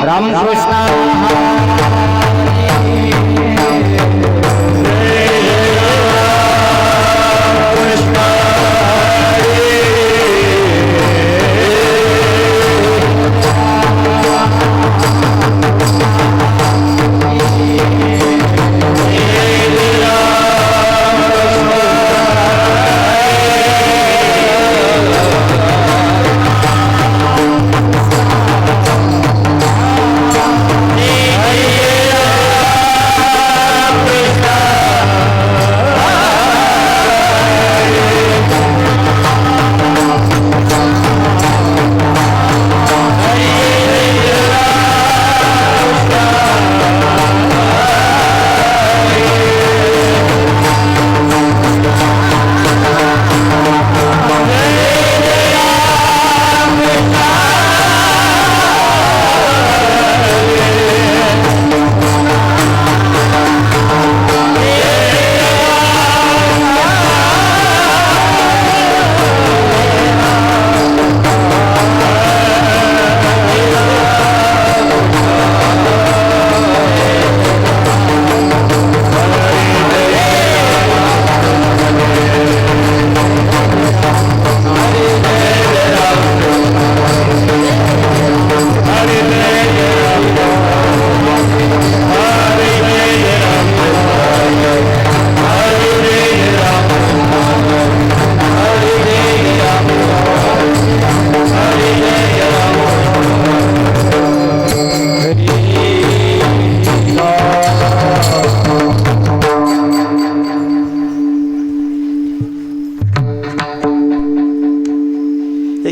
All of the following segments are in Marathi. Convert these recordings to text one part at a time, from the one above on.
रामकृष्ण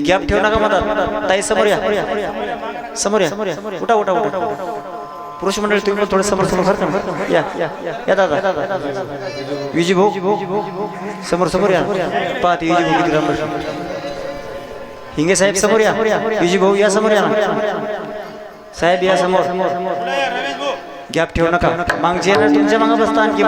गॅप ठेवू नका मधात. ताई समोर या, समोर या, उठा उठा उठा. पुरुष मंडळी तुम्ही पण थोडं समोर समोर या या दादा. विजी भाऊ समोर समोर या. पाहते विजी भाऊ किती राम. हिंगे साहेब समोर या. विजी भाऊ या समोर या. साहेब या समोर. गॅप ठेवू नका. मागचे येणार तुमच्या मागं बसता आणखी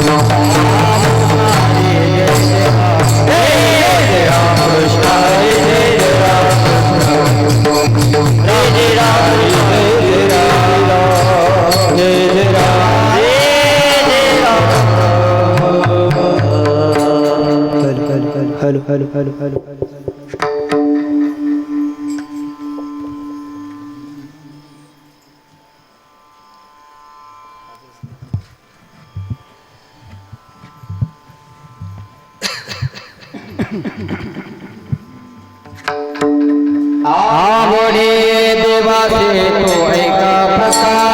hello hello hello hello hello आवडे देवाचे तो ऐका प्रकार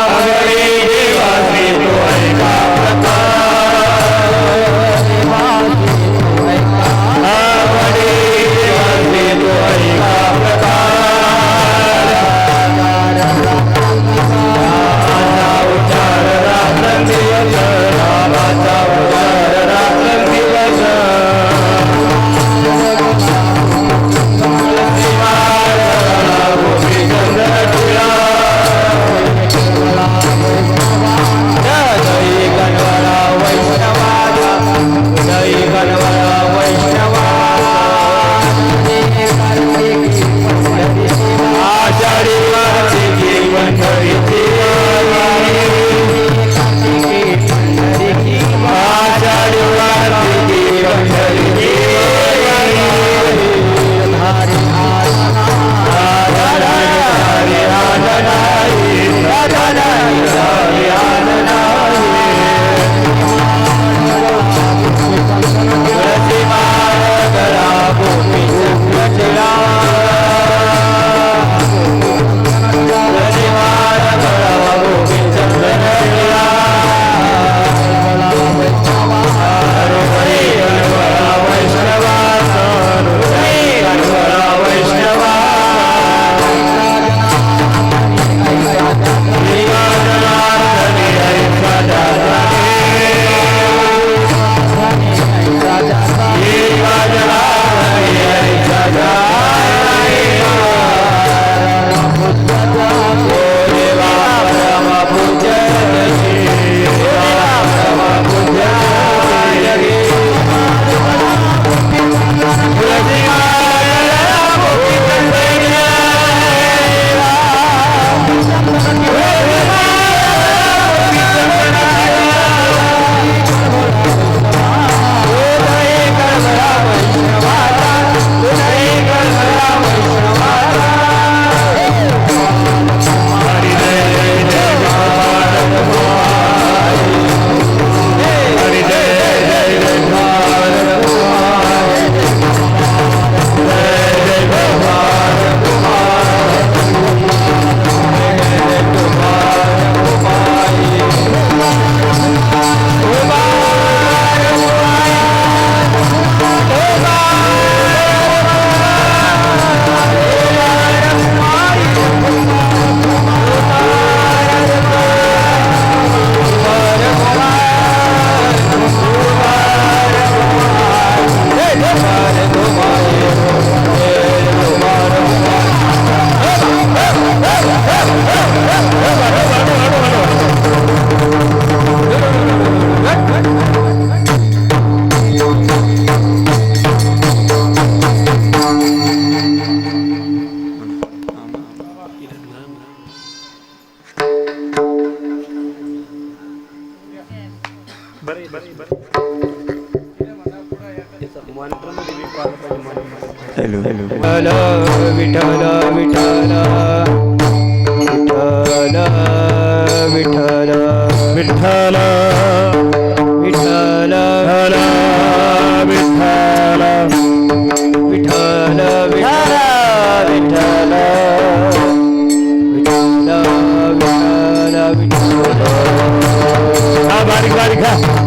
आवडे देवाचे तो ऐका आवडे देवाचे तो ऐका उच्चार रात्रंदिवस नामाचा उच्चार रात्रंदिवस हॅलो हॅलो विठ्ठल विठ्ठल विठ्ठल विठ्ठल विठ्ठल विठ्ठल विठ्ठल विठ्ठल विठ्ठल विठ्ठल विठ्ठल हा बारीक बारीक हा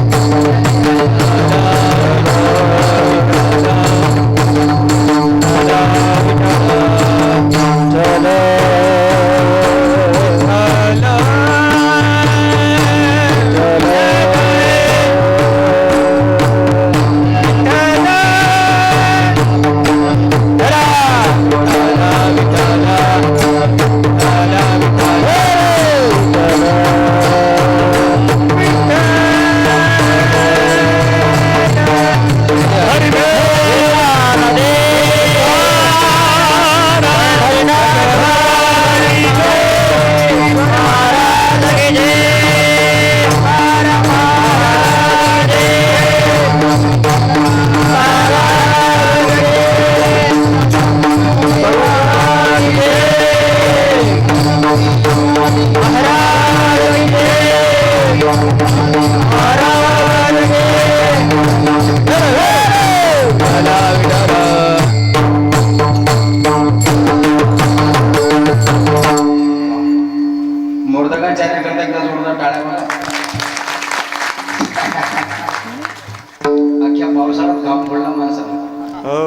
पावसाळ्यात घाम पडला माणसाला. हो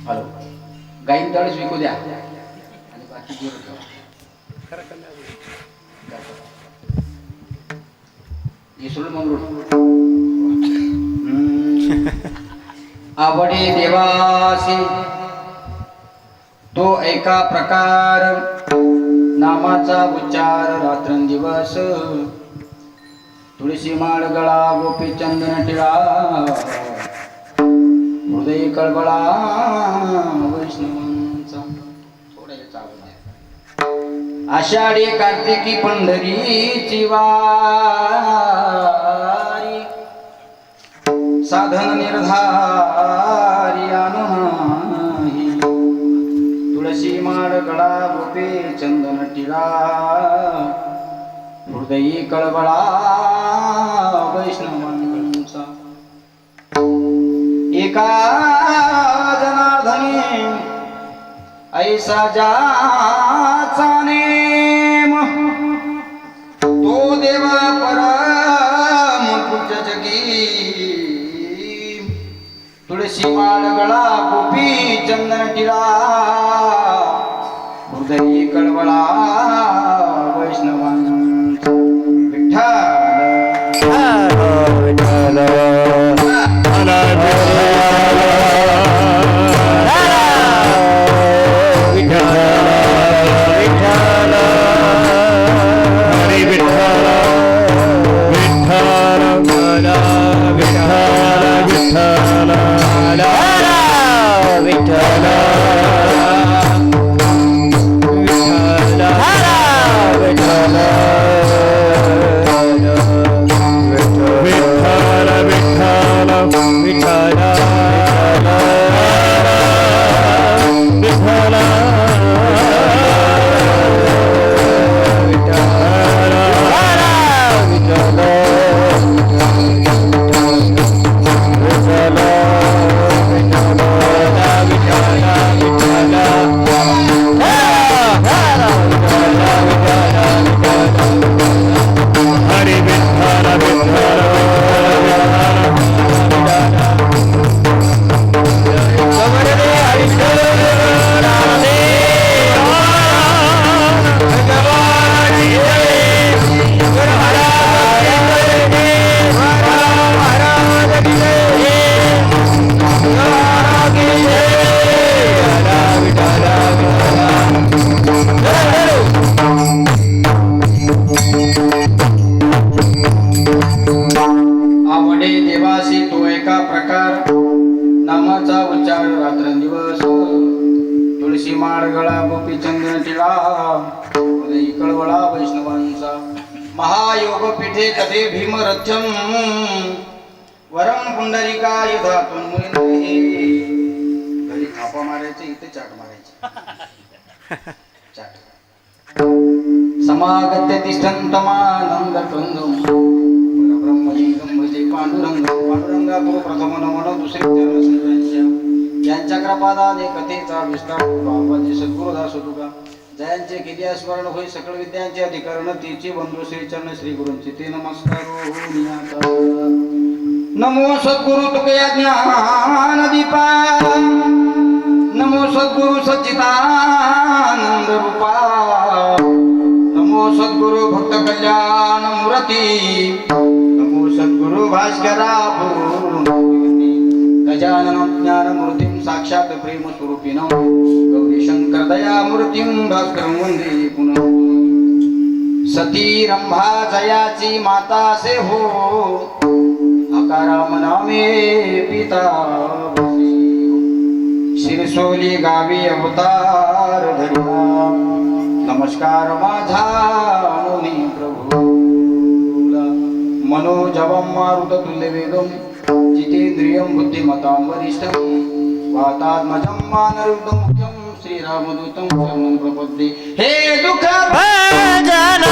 हॅलो, गाईन तळच विकू द्या आणि बाकी जीव ठेवा. इसरूळ मंगरूळ. आवडे देवासी तो एका प्रकार नामाचा उच्चार रात्रंदिवस. तुळशी माळ गळा गोपी चंदन टिळा हृदय कळबळा वैष्णवांचा. थोडं हे चालू आहे. आषाढी कार्तिकी पंढरीची वारी साधन निर्धारी नाही. तुळशी माळ गळा गोपी चंदन टिळा हृदयी कळबळा वैष्णवांचा. एका जनार्दनी ऐसा ज्याचा नेम तो देव परम पूज्य जगी. तुळशी माळ गळा गोपी चंदन टिळा हृदयी कळवळा वैष्णवांचा. विठ्ठल तुळशी माळ गळा गोपी चंदन टिळा हृदयी कळवळा वैष्णवांचा. महायोग पीठे कथे भीमरथ्यम वरम पुंडलिकाय धातून मुनी. घरी थापा मारायचे, इथे चाट मारायचे. चाट समागत्य तिष्ठन्तमानंद कंदम परब्रह्मलिंगम भजे पांडुरंग. पांडुरंगा गुरु प्रथम नमन दुसरे चरण संतांच्या. यांच्या कृपादाने कथेचा विस्तार बाबाजी सद्गुरुदास तुका. जयांचे किती स्मरण होई सकळ विद्यांचे अधिकरण तिचे बंधू श्री चरण श्री गुरूंचे ते नमस्कार. नमो सद्गुरु तुकया ज्ञान दीपा. नमो सद्गुरु सच्चिदानंद रूपा. नमो सद्गुरु भक्त कल्याण मूर्ती. नमो सद्गुरु भास्करा गजानन ज्ञान मूर्तिं साक्षात प्रेम स्वरूपिणं गौरी शंकर दया मूर्तिं भास्करं वंदे पुनः. सती रंभा जयाची माता से हो आकाराम नामे पिता बसे. शिरसोली गावी अवतार धरिला नमस्कार माझा मुनी प्रभूला. मनोजवं मारुततुल्य वेदं जितेंद्रियं बुद्धिमतां वरिष्ठं वातात्मजं मानरुद्धं मुख्यं श्रीरामदूतं शरणं प्रपद्ये. हे दुःख भजन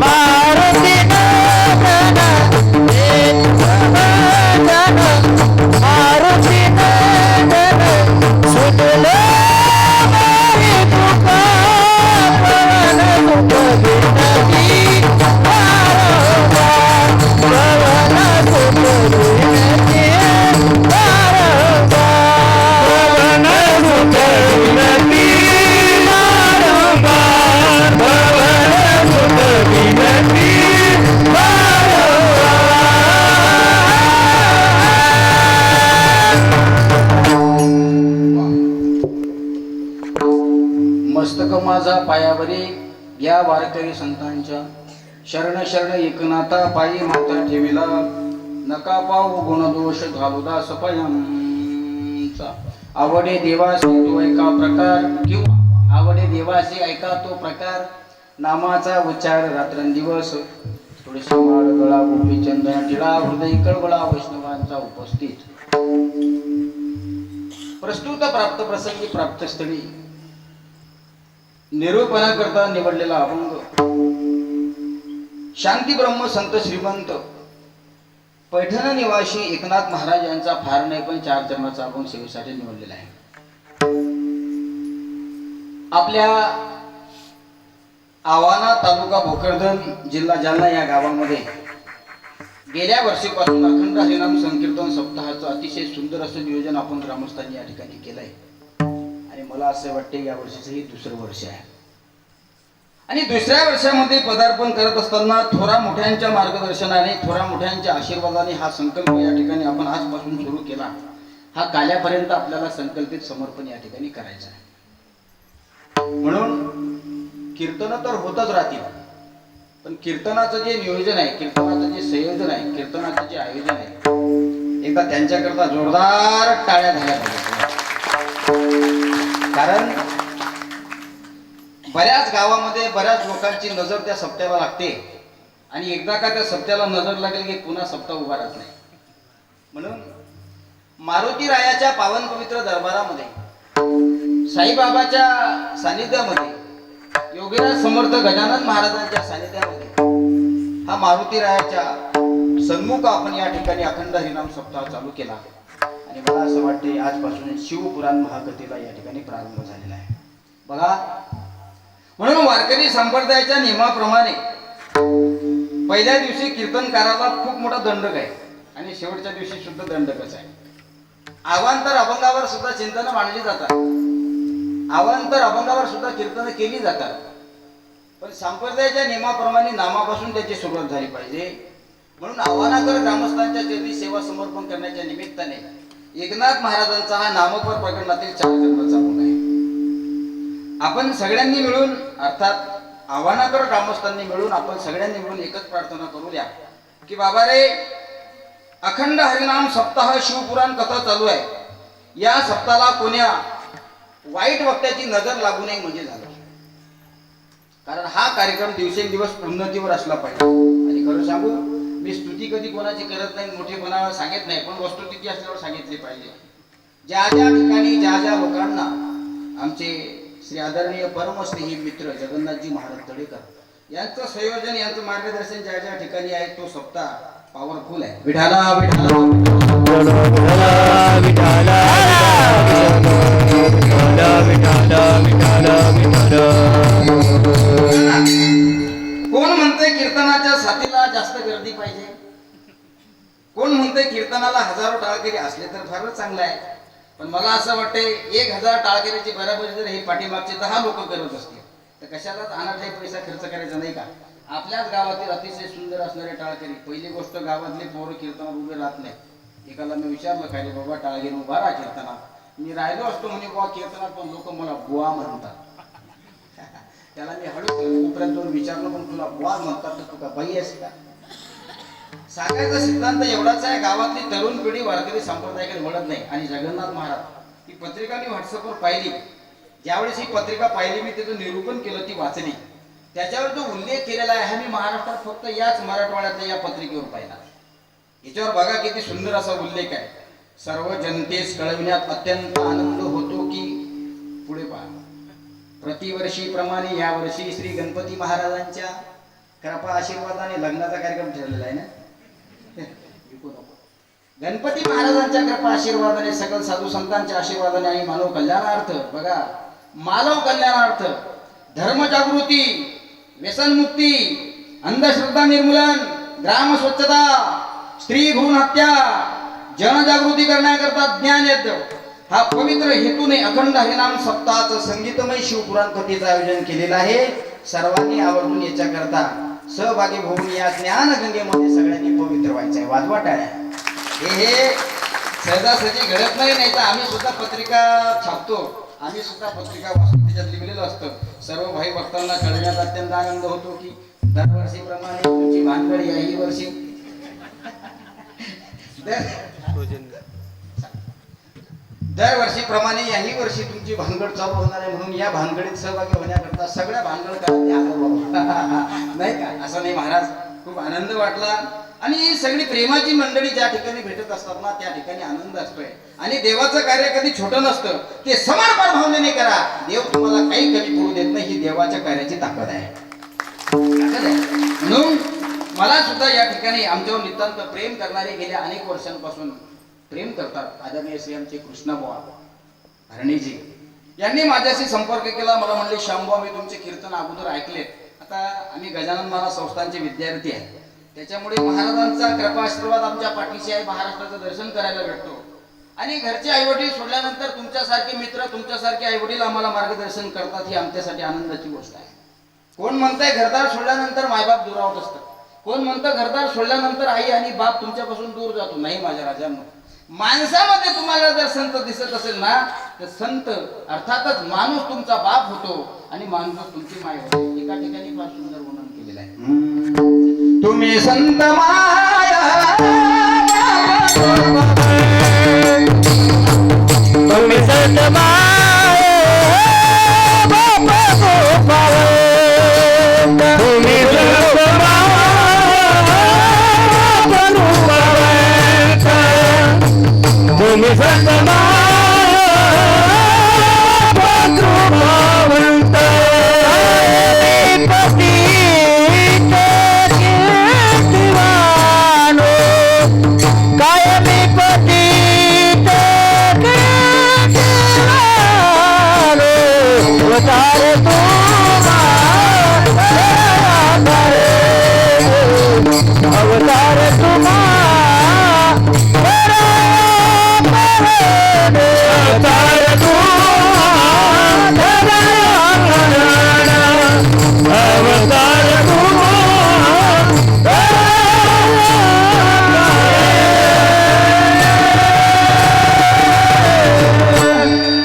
मारुती नंदन हे भजन मारुती नंदन सुतले मारी दुःख पवन दुःख विनती. या वारकरी संतांच्या शरण शरण एकनाथा पायी माता ठेविला नका पाहू गुणदोष घालुदा सपयांचा आवडे देवासी तो ऐका प्रकार किंवा आवडे देवासी ऐका तो प्रकार नामाचा उच्चार रात्रंदिवस थोडीशी माळ गळा गोपी चंदन टिळा हृदय कळवळा वैष्णवांचा उपस्थित प्रस्तुत प्राप्त प्रसंगी प्राप्त स्थळी निरूपणा करता निवडलेला अभंग शांती ब्रह्म संत श्रीमंत पैठण निवासी एकनाथ महाराज यांचा फार नाही पण 4 चरणाचा अभंग सेवेसाठी निवडलेला आहे. आपल्या आवाना तालुका भोकरदन जिल्हा जालना या गावामध्ये गेल्या वर्षीपासून अखंड हरिनाम संकीर्तन सप्ताहाचं अतिशय सुंदर असं नियोजन आपण ग्रामस्थांनी या ठिकाणी केलंय आणि मला असं वाटते या वर्षीचं हे 2रं वर्ष आहे आणि 2ऱ्या वर्षामध्ये पदार्पण करत असताना थोरा मोठ्यांच्या मार्गदर्शनाने थोरा मोठ्यांच्या आशीर्वादाने हा संकल्प या ठिकाणी आपण आजपासून सुरू केला. हा काल्यापर्यंत आपल्याला संकल्पित समर्पण या ठिकाणी करायचं आहे. म्हणून कीर्तन तर होतच राहतील पण कीर्तनाचं जे नियोजन आहे कीर्तनाचं जे संयोजन आहे कीर्तनाचं जे आयोजन आहे एकदा त्यांच्याकरता जोरदार टाळ्या झाल्या पाहिजे. कारण बऱ्याच गावामध्ये बऱ्याच लोकांची नजर त्या सप्त्याला लागते आणि एकदा का त्या सप्त्याला नजर लागेल की पुन्हा सप्ताह उभा राहत नाही. म्हणून मारुती रायाच्या पावन पवित्र दरबारामध्ये साईबाबाच्या सानिध्यामध्ये योगीराज समर्थ गजानन महाराजांच्या सानिध्यामध्ये हा मारुती रायाच्या सन्मुख आपण या ठिकाणी अखंड हरिनाम सप्ताह चालू केला आणि मला असं वाटते आजपासून शिवपुराण महाकथेला या ठिकाणी प्रारंभ झालेला आहे. बघा म्हणून वारकरी संप्रदायाच्या नियमाप्रमाणे पहिल्या दिवशी कीर्तनकाराला खूप मोठा दंडक आहे आणि शेवटच्या दिवशी शुद्ध दंडकच आहे. अवांतर अभंगावर सुद्धा चिंतन मांडली जातात अवांतर अभंगावर सुद्धा कीर्तन केली जातात पण संप्रदायाच्या नियमाप्रमाणे नामापासून त्याची सुरुवात झाली पाहिजे. म्हणून आव्हानाकर ग्रामस्थांच्या चरणी सेवा समर्पण करण्याच्या निमित्ताने एकनाथ महाराजांचा हा नामपर प्रकरणातील 4 चरणाचा अभंग आहे. आपण सगळ्यांनी मिळून अर्थात आव्हानाकर ग्रामस्थांनी मिळून आपण सगळ्यांनी मिळून एकच प्रार्थना करूया की बाबा रे अखंड हरिनाम सप्ताह शिवपुराण कथा चालू आहे. या सप्ताहाला कोण्या वाईट वक्त्याची नजर लागू नये म्हणजे झालं. कारण हा कार्यक्रम दिवसेंदिवस उन्नतीवर असला पाहिजे. आणि खरं सांगू मी स्तुती कधी कोणाची करत नाही मोठेपणा सांगत नाही पण वस्तुस्थिती असल्यावर सांगितली पाहिजे. ज्या ज्या ठिकाणी ज्या ज्या लोकांना आमचे श्री आदरणीय परमस्नेही मित्र जगन्नाथजी महाराज तळेकर यांचं संयोजन यांचं मार्गदर्शन ज्या ज्या ठिकाणी आहे तो सप्ताह पॉवरफुल आहे. विठाला कोण म्हणते कीर्तनाच्या साथीला जास्त गर्दी पाहिजे कोण म्हणते कीर्तनाला हजारो टाळकरी असले तर फारच चांगलं आहे पण मला असं वाटतंय 1000 टाळकरीची बराबरी जर हे पाठीमागचे 10 लोक करत असतील तर कशालाच अनाठाई पैसा खर्च करायचा नाही का. आपल्याच गावातील अतिशय सुंदर असणारे टाळकरी पहिली गोष्ट गावातले पोरं कीर्तनात उभे राहत नाही. एकाला मी विचारलं काय रे बाबा टाळगीर उभा राहा कीर्तनात मी राहिलो असतो म्हणे बुवा कीर्तनात पण लोक मला बुवा म्हणतात. त्याला मी हळू उपरांत विचारलं पण तुला बुवा म्हणतात तर तू का बाई आहेस का. सांगायचा सिद्धांत एवढाच आहे गावातली तरुण पिढी वारकरी संप्रदायाकडे वळत नाही. आणि जगन्नाथ महाराज ही पत्रिका मी व्हॉट्सअपवर पाहिली ज्यावेळेस ही पत्रिका पाहिली मी त्याचं निरूपण केलं ती वाचली त्याच्यावर जो उल्लेख केलेला आहे हा मी महाराष्ट्रात फक्त याच मराठवाड्यातल्या या पत्रिकेवर पाहिला. याच्यावर बघा किती सुंदर असा उल्लेख आहे. सर्व जनतेस कळविण्यात अत्यंत आनंद होतो की पुढे पहा प्रतिवर्षीप्रमाणे यावर्षी श्री गणपती महाराजांच्या कृपा आशीर्वादाने लग्नाचा कार्यक्रम ठरलेला आहे ना. गणपती महाराजांच्या कृपा आशीर्वादाने सकल साधू संतांच्या आशीर्वादाने आणि मानव कल्याणार्थ बघा मानव कल्याणार्थ धर्मजागृती व्यसनमुक्ती अंधश्रद्धा निर्मूलन ग्राम स्वच्छता स्त्री भ्रूण हत्या जनजागृती करण्याकरता ज्ञान यज्ञ हा पवित्र हेतूने अखंड हरिनाम सप्ताहाचं संगीतमय शिवपुराण कथेचं आयोजन केलेलं आहे. सर्वांनी आवर्जून याच्याकरता सहभागी होऊन या ज्ञान गंगेमध्ये सगळ्यांनी पवित्र व्हायचं आहे. वाजवा टाळ्या. हे सहजासहजी घडत नाही तर आम्ही सुद्धा पत्रिका छापतो आम्ही सुद्धा पत्रिका वाचतो, त्याच्यात लिहिलेलं असतं. सर्व भाई भक्तांना कळण्यात अत्यंत आनंद होतो की दरवर्षीप्रमाणे तुमची भानगड याही वर्षी दरवर्षीप्रमाणे याही वर्षी तुमची भानगड चालू होणार आहे. म्हणून या भानगडीत सहभागी होण्याकरता सगळ्या भानगडकरांनी आलो नाही का, असं नाही महाराज. खूप आनंद वाटला. आणि ही सगळी प्रेमाची मंडळी ज्या ठिकाणी भेटत असतात ना, त्या ठिकाणी आनंद असतोय. आणि देवाचं कार्य कधी छोटं नसतं, ते समर्पण भावनेने करा. देव तुम्हाला काही कमी पडू देत नाही. ही देवाच्या कार्याची ताकद आहे. म्हणून मला सुद्धा या ठिकाणी आमच्यावर नितांत प्रेम करणारे गेल्या अनेक वर्षांपासून प्रेम करतात आदरणीय श्री आमचे कृष्णाबुवा हरणेजी यांनी माझ्याशी संपर्क केला. मला म्हणले, श्यामबुवा मी तुमचे कीर्तन अगोदर ऐकलेत. आता आम्ही गजानन महाराज संस्थानचे विद्यार्थी आहे, त्याच्यामुळे महाराजांचा कृपा आशीर्वाद आमच्या पाठीशी आहे. महाराष्ट्राचं दर्शन करायला भेटतो. आणि घरचे आईवडील सोडल्यानंतर तुमच्यासारखे मित्र, तुमच्यासारखे आईवडील आम्हाला मार्गदर्शन करतात, ही आमच्यासाठी आनंदाची गोष्ट आहे. कोण म्हणतंय घरदार सोडल्यानंतर मायबाप दुरावत असतात, कोण म्हणतं घरदार सोडल्यानंतर आई आणि बाप तुमच्यापासून दूर जातो. नाही माझ्या राजांनो, माणसामध्ये तुम्हाला जर संत दिसत असेल ना, तर संत अर्थातच माणूस तुमचा बाप होतो आणि माणूस तुमची माय होते. एका ठिकाणी फार सुंदर वर्णन केलेलं आहे. तुम्ही संत माया, तुम्ही संत माय, बाबा गोपाळ, तुम्ही संत तुम्ही संत कृपावंत, पतित कीर्तिवानो, कायमी पतित कीर्तिवानो, अवतार अवतार तुम्हा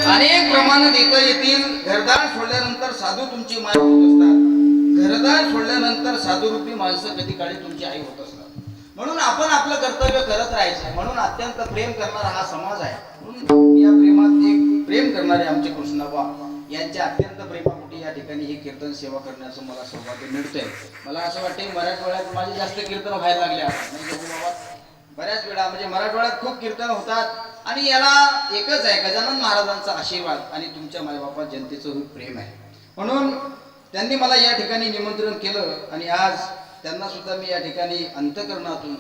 अनेक प्रमाणात येता येतील. घरदार सोडल्यानंतर साधू तुमची माय होत असतात. घरदार सोडल्यानंतर साधूरूपी माणसं कधी काळी तुमची आई होत असतात. म्हणून आपण आपलं कर्तव्य करत राहायचं. म्हणून अत्यंत प्रेम करणारा हा समाज आहे. म्हणून या प्रेमात एक प्रेम करणारे आमचे कृष्णाबा यांच्या अत्यंत प्रेमापोटी या ठिकाणी ही कीर्तन सेवा करण्याचं मला सौभाग्य मिळतंय. मला असं वाटतं मराठवाड्यात माझे जास्त कीर्तन व्हायला लागले आहेत. बऱ्याच वेळा म्हणजे मराठवाड्यात खूप कीर्तन होतात. आणि याला एकच आहे, गजानन महाराजांचा आशीर्वाद आणि तुमच्या मायबापा जनतेचं प्रेम आहे. म्हणून त्यांनी मला या ठिकाणी निमंत्रण केलं आणि आज त्यांना सुद्धा मी या ठिकाणी अंतःकरणातून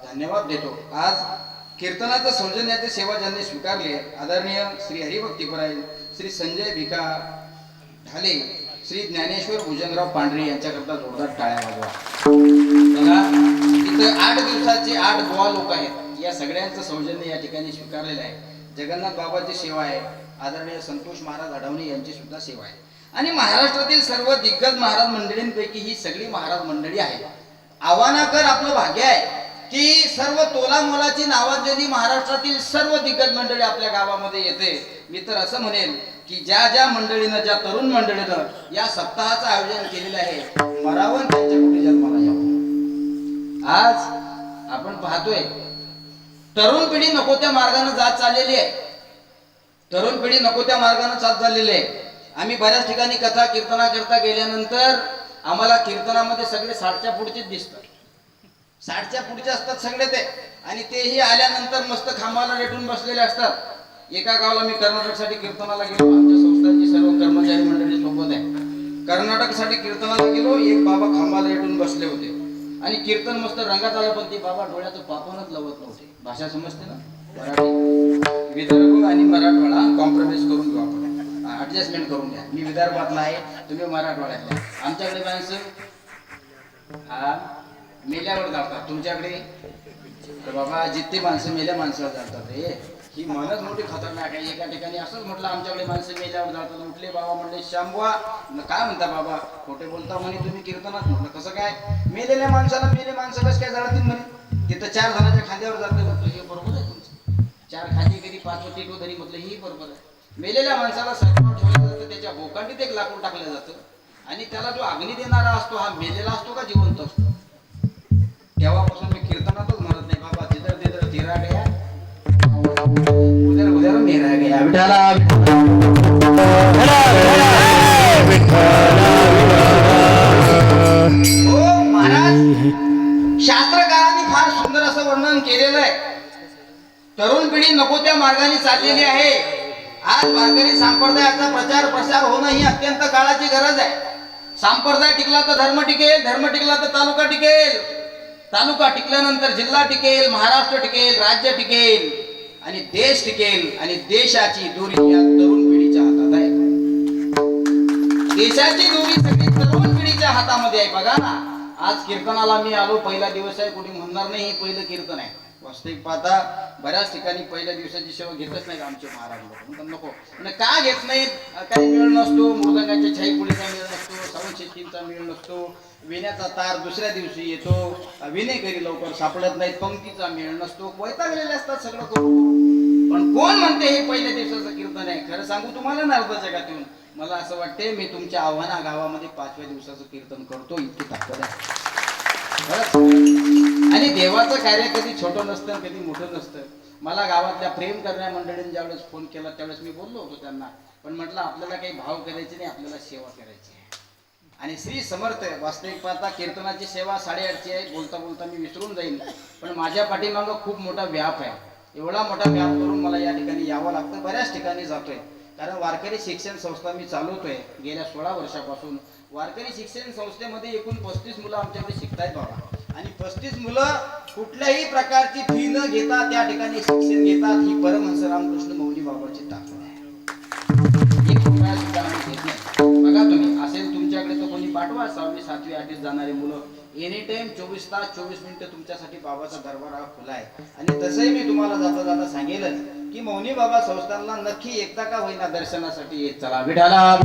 धन्यवाद देतो. आज कीर्तनाचं सौजन्याची सेवा ज्यांनी स्वीकारली आहे, आदरणीय श्री हरिभक्तीपरायण श्री संजय भिका ढाले, श्री ज्ञानेश्वर भुजंगराव पांढरे यांच्याकरता जोरदार टाळ्या वाजवा. बघा, तिथं 8 दिवसाचे 8 बुवा लोक आहेत. या सगळ्यांचं सौजन्य या ठिकाणी स्वीकारलेलं आहे. जगन्नाथ बाबाची सेवा आहे, आदरणीय संतोष महाराज अडवणे यांची सुद्धा सेवा आहे. आणि महाराष्ट्रातील सर्व दिग्गज महाराज मंडळींपैकी ही सगळी महाराज मंडळी आहे. आव्हानाकर आपलं भाग्य आहे की सर्व तोला मोलाची नावाजलेली महाराष्ट्रातील सर्व दिग्गज मंडळी आपल्या गावामध्ये येते. मी तर असं म्हणेन की ज्या ज्या मंडळीनं, ज्या तरुण मंडळीनं या सप्ताहाचं आयोजन केलेलं आहे, मरावं त्यांच्या कुठे जन्माला यावं. आज आपण पाहतोय तरुण पिढी नको त्या मार्गाने जात चाललेली आहे. तरुण पिढी नको त्या मार्गाने जात चाललेली आहे. आम्ही बऱ्याच ठिकाणी कथा कीर्तना करता गेल्यानंतर आम्हाला कीर्तनामध्ये सगळे 60च्या पुढचेच दिसतात. 60च्या पुढचे असतात सगळे ते. आणि तेही आल्यानंतर मस्त खांबाला रेटून बसलेले असतात. एका गावाला मी कर्नाटकसाठी कीर्तनाला गेलो. आमच्या संस्थांची सर्व कर्मचारी मंडळी सोबत आहे. कर्नाटकसाठी कीर्तनाला गेलो. एक बाबा खांबाला रेटून बसले होते आणि कीर्तन मस्त रंगात आलं, पण ते बाबा डोळ्याचं पापणच लावत नव्हते. भाषा समजते ना, मराठी. विदर्भ आणि मराठवाडा कॉम्प्रोमाइज करून घेऊ आपण, ऍडजस्टमेंट करून घ्या. मी विदर्भातला आहे, तुम्ही मराठवाड्यातला. आमच्याकडे माणसं मेल्यावर जातात, तुमच्याकडे तर बाबा जिथे माणसं मेल्या माणसावर जातात. ही मनच मोठी खतरनाक आहे. एका ठिकाणी असंच म्हटलं, आमच्याकडे माणसं मेल्यावर जातात. उठले बाबा म्हणले, श्यामबुवा काय म्हणता बाबा, खोटे बोलता म्हणे तुम्ही कीर्तनात. म्हटलं कसं काय, मेलेल्या माणसाला मेले माणसं कसं काय जाळतील म्हणे. तिथं 4 जणांच्या खांद्यावर जाते. म्हटलं हे बरोबर आहे तुमचं. 4 खांदे कधी 5 टीटो धरी. म्हटलं ही बरोबर आहे. मेलेल्या माणसाला सर्पावर ठेवलं जातं, त्याच्या बोकांडीत एक लाकूड टाकलं जातं आणि त्याला जो अग्नी देणारा असतो हा मेलेला असतो का जिवंत असतो? तेव्हापासून मी कीर्तनातच म्हणत नाही बाबा जिधर तिधर धीरा गया उधर उधर मेरा गया. विठाला हो महाराज, शास्त्रकारांनी फार सुंदर असं वर्णन केलेलं आहे. तरुण पिढी नको त्या मार्गाने चाललेली आहे. आज वारकरी संप्रदायाचा प्रचार प्रसार होणं ही अत्यंत काळाची गरज आहे. संप्रदाय टिकला तर धर्म टिकेल, धर्म टिकला तर तालुका टिकेल, तालुका टिकल्यानंतर जिल्हा टिकेल, महाराष्ट्र टिकेल, राज्य टिकेल आणि देश टिकेल. आणि देशाची दोरी या तरुण पिढीच्या हातात आहे. देशाची दोरी सगळी तरुण पिढीच्या हातामध्ये आहे. बघा ना, आज कीर्तनाला मी आलो, पहिला दिवस आहे, कोणी म्हणणार नाही हे पहिलं कीर्तन आहे. वास्तविक पाहता बऱ्याच ठिकाणी पहिल्या दिवसाची सेवा घेतच नाहीत आमचे महाराज लोक. नको म्हणजे का घेत नाहीत? काही मेळ नसतो, मृदंगाच्या छाई पुढेचा मेळ नसतो, साऊंड सिस्टीमचा मेळ नसतो, विण्याचा तार दुसऱ्या दिवशी येतो, विणेकरी लवकर सापडत नाहीत, पंक्तीचा मेळ नसतो, वैतागलेले असतात सगळं करून. पण कोण म्हणते हे पहिल्या दिवसाचं कीर्तन आहे? खरं सांगू तुम्हाला ना, अर्ध जगातून मला असं वाटते मी तुमच्या आव्हाना गावामध्ये 5व्या दिवसाचं कीर्तन करतो, इतकी ताकद आहे. आणि देवाचं कार्य कधी छोटं नसतं, कधी मोठं नसतं. मला गावातल्या प्रेम करणाऱ्या मंडळींनी ज्यावेळेस फोन केला त्यावेळेस मी बोललो होतो त्यांना, पण म्हटलं आपल्याला काही भाव करायचे नाही, आपल्याला सेवा करायची आहे. आणि श्री समर्थ वास्तविक पाहता कीर्तनाची सेवा 8:30 आहे. बोलता बोलता मी विसरून जाईन, पण माझ्या पाठीमागं खूप मोठा व्याप आहे. एवढा मोठा व्याप करून मला या ठिकाणी यावं लागतं. बऱ्याच ठिकाणी जातोय, कारण वारकरी शिक्षण संस्था मी चालवतोय गेल्या 16 वर्षापासून. वारकरी शिक्षण संस्थेमध्ये एकूण 35 मुलं आमच्याकडे शिकतायत बाबा. आणि 35 मुलं कुठल्याही प्रकारची फी न घेता त्या ठिकाणी शिक्षण घेतात. ही परमहंस रामकृष्ण मौली बाबाची ताकद आहे. 1 रुपया सुद्धा आम्ही घेत नाही. बघा तुम्ही असेल तुमच्याकडे तर कोणी पाठवा. 6वी 7वी 8वी जाणारे मुलं एनी टाइम 24 तास 24 मिनिटं तुमच्यासाठी बाबाचा दरबार हा खुला आहे. आणि तसंही मी तुम्हाला जाता जाता सांगेलच की मौनी बाबा संस्थानला नक्की एकदा का होईना दर्शनासाठी येत चला. विठाला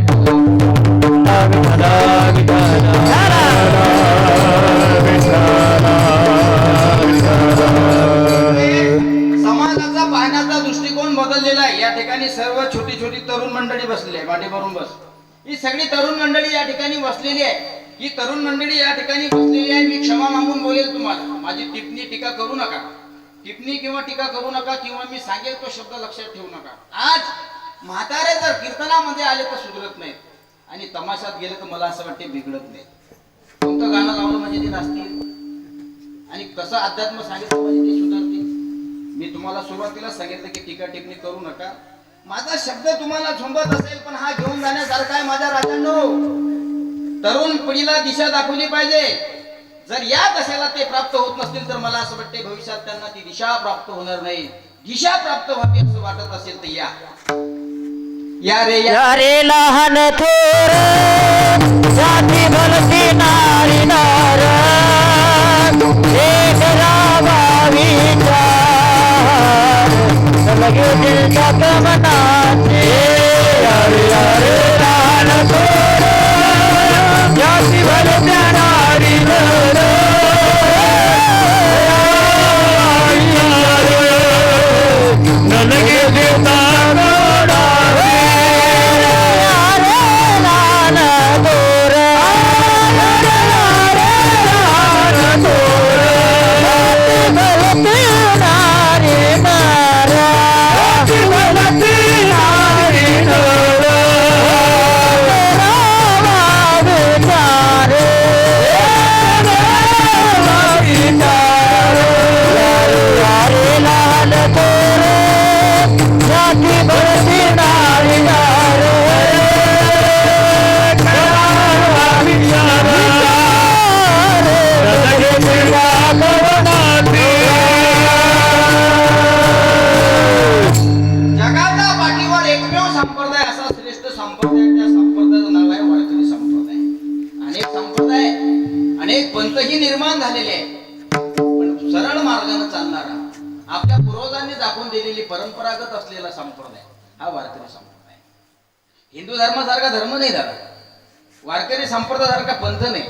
समाजाचा पाहण्याचा दृष्टिकोन बदललेला आहे. या ठिकाणी सर्व छोटी छोटी तरुण मंडळी बसलेली आहे. माटे भरून बस. ही सगळी तरुण मंडळी या ठिकाणी बसलेली आहे. ही तरुण मंडळी या ठिकाणी बसलेली आहे. मी क्षमा मागून बोलेल तुम्हाला. माझी टिप्पणी टीका करू नका, टिप्पणी किंवा टीका करू नका, किंवा मी सांगेल तो शब्द लक्षात ठेवू नका. आज म्हातारे जर कीर्तनामध्ये आले तर सुधरत नाहीत, आणि तमाशात गेले तर मला असं वाटते बिघडत नाही. कोणतं गाणं लावलं म्हणजे ते नाचतील, आणि कसं अध्यात्म सांगितलं म्हणजे ते सुधारतील. मी तुम्हाला सुरुवातीला सांगितलं की टीका टिप्पणी करू नका. माझा शब्द तुम्हाला झुंबत असेल पण हा घेऊन जाण्यासारखा आहे माझ्या राजांनो. तरुण पिढीला दिशा दाखवली पाहिजे. जर या दशेला ते प्राप्त होत नसतील तर मला असं वाटते भविष्यात त्यांना ती दिशा प्राप्त होणार नाही. दिशा प्राप्त व्हावी असं वाटत असेल तर या रे लहान थोर जाती भलती नारी नार एक रावा विचार लगे दिल का कमनाचे. यारे लहान थोर जाती भलती नारी नार लगे देता पंथही निर्माण झालेले आहे, पण सरळ मार्गाने चालणारा आपल्या पूर्वजांनी दाखवून दिलेली परंपरागत असलेला संप्रदाय हा वारकरी संप्रदाय. हिंदू धर्मासारखा धर्म नाही झाला, वारकरी संप्रदायासारखा पंथ नाही.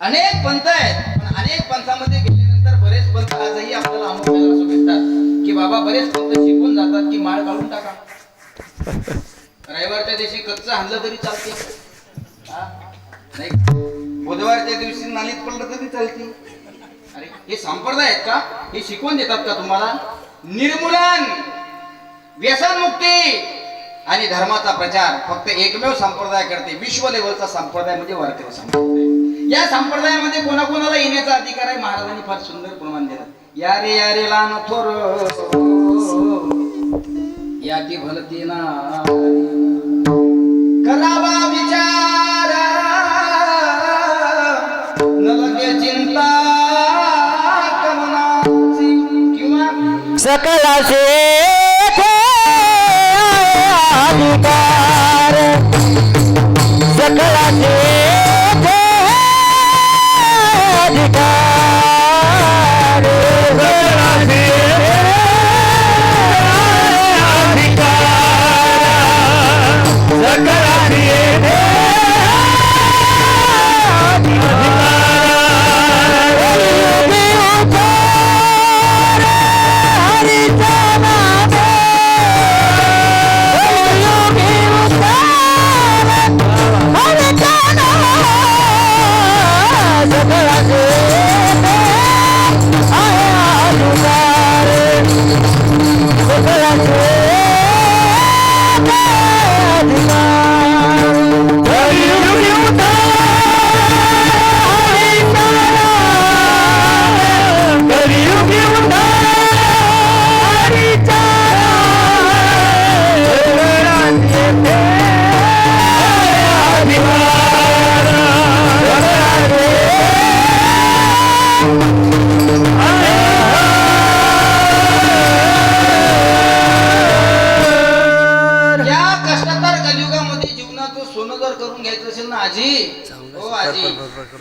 अनेक पंथ आहेत, पण अनेक पंथामध्ये गेल्यानंतर बरेच पंथ आजही आपल्याला अनुभवायला असं भेटतात की बाबा बरेच पंथ शिकून जातात की माळ काढून टाका. रविवारच्या दिवशी कच्चं आणलं तरी चालते हा? नाही बुधवारच्या दिवशी नालीत पडलं तरी चालते. अरे हे संप्रदाय आहेत का? हे शिकवून देतात का तुम्हाला? निर्मूलन, व्यसनमुक्ती आणि धर्माचा प्रचार फक्त एकमेव संप्रदाय करते. विश्व लेवलचा संप्रदाय म्हणजे वारकरी संप्रदाय. या संप्रदायामध्ये कोणाकोणाला येण्याचा अधिकार आहे? महाराजांनी फार सुंदर प्रमाण दिलं. या रे लहान थोर या ती भलती ना करावा विचार न लगे चिंता कमनाची किंवा सकलाचे अधिकार सकलाचे अधिकार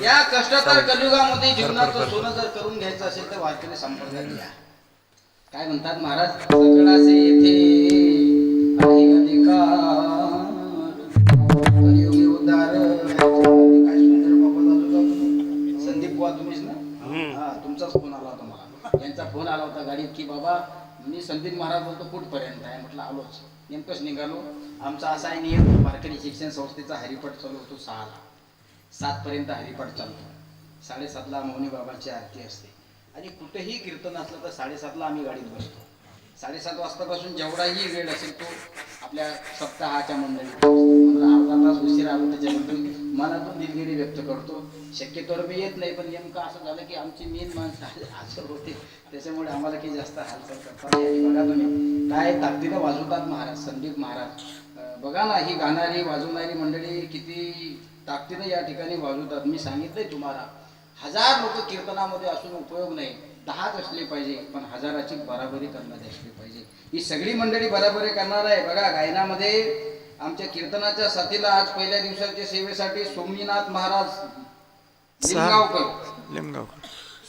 या कष्टतर कलियुगामध्ये जीवनाचं सोनं जर करून घ्यायचं असेल तर वारकरी संप्रदाय घ्या. काय म्हणतात महाराज? सकळाचे येथे आहे अधिकार कलियुगी उद्धार. काय सुंदर बाबा संदीप बुवा तुम्हीच ना? हा तुमचाच फोन आला होता मला. यांचा फोन आला होता गाडीत की बाबा मी संदीप महाराज बोलतो कुठपर्यंत आहे? म्हटलं आलोच, नेमकंच निघालो. आमचा असा आहे नियम, वारकरी शिक्षण संस्थेचा हरिपाठ चालू होतो 6ला, 7 पर्यंत हरिपाठ चालतो. 7:30ला मौनी बाबाची आरती असते आणि कुठेही कीर्तन असलं तर 7:30ला आम्ही गाडीत बसतो. 7:30 वाजतापासून जेवढाही वेळ असेल तो आपल्या सप्ताहाच्या मंडळीत. अर्धा तास उशीर आलो त्याच्याबद्दल मनातून दिलगिरी व्यक्त करतो. शक्यतोवर मी येत नाही, पण नेमकं असं झालं की आमची मेन माणसं हजर होते त्याच्यामुळे आम्हाला काही जास्त हालचाल करता नाही. बघा तुम्ही काय ताकदीनं वाजवतात महाराज, संदीप महाराज. बघा ना, ही गाणारी वाजवणारी मंडळी किती ताकदीनं या ठिकाणी वाजवतात. मी सांगितलंय तुम्हाला, 1000 लोक कीर्तनामध्ये असून उपयोग नाही, 10च असले पाहिजे, पण 1000ची बराबरी करणारी असली पाहिजे. ही सगळी मंडळी बराबरी करणार आहे. बघा गायनामध्ये आमच्या कीर्तनाच्या साथीला आज पहिल्या दिवसाच्या सेवेसाठी सोमनाथ महाराज लिमगावकर,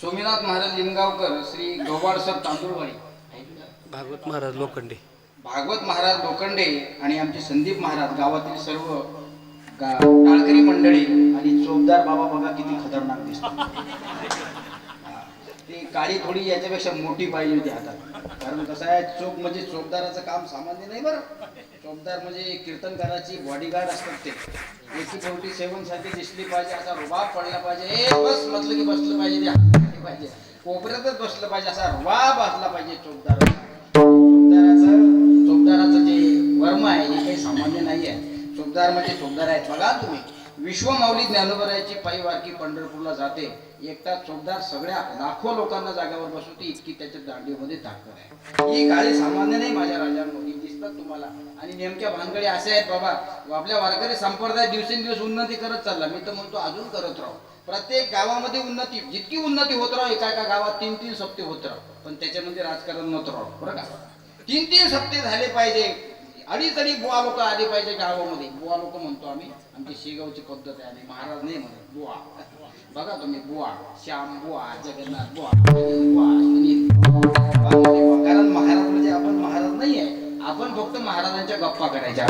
सोमनाथ महाराज लिमगावकर, श्री गव्हाळसर तांदूळवाडी, भागवत महाराज लोखंडे, भागवत महाराज लोखंडे आणि आमचे संदीप महाराज, गावातील सर्व टाळकरी मंडळी आणि चोपदार बाबा. बघा किती खतरनाक दिसतात. ती काळी थोडी याच्यापेक्षा मोठी पाहिजे होती हातात. कारण कसं आहे, चोप म्हणजे चोपदाराचं काम सामान्य नाही बरं. चोपदार म्हणजे कीर्तनकाराची बॉडीगार्ड असतात. ते एकी पोटी सेवनसाठी दिसली पाहिजे, असा रुबाब पडला पाहिजे. बस म्हटलं की बसलं पाहिजे, ते हात पाहिजे, कोपऱ्यातच बसलं पाहिजे, असा रुबाब असला पाहिजे चोपदाराचा. चोपदाराचं जे वर्म आहे हे काही सामान्य नाही आहे. चोपदार म्हणजे चोपदार आहेत. बघा तुम्ही, विश्वमाऊली ज्ञानोबरायाची पायी वारकी पंढरपूरला जाते. एकटा चोपदार सगळ्या लाखो लोकांना जागेवर बसवते, इतकी त्याच्या दांडीमध्ये ताकद आहे. ही काळी सामान्य नाही माझ्या राजांमध्ये, दिसतात तुम्हाला. आणि नेमक्या भानगडी असे आहेत बाबा, आपल्या वारकरी संप्रदाय दिवसेंदिवस उन्नती करत चालला. मी तर म्हणतो अजून करत राहू. प्रत्येक गावामध्ये उन्नती, जितकी उन्नती होत राहू, एका गावात 3-3 सप्ते होत राहू, पण त्याच्यामध्ये राजकारण नव्हतं राहू, बरं का. 3-3 सप्ते झाले पाहिजे. अडीच बुवा लोक आले पाहिजे गावामध्ये. बुवा लोक म्हणतो आम्ही, आमची शेगावची पद्धत आहे. आम्ही महाराज नाही म्हणत, बुवा. बघा तुम्ही, बुवा, श्याम बुवा, जगन्नाथ बुवा, बुवा, सुनील बुवा. कारण महाराज म्हणजे आपण महाराज नाही आहे, आपण फक्त महाराजांच्या गप्पा करायच्या.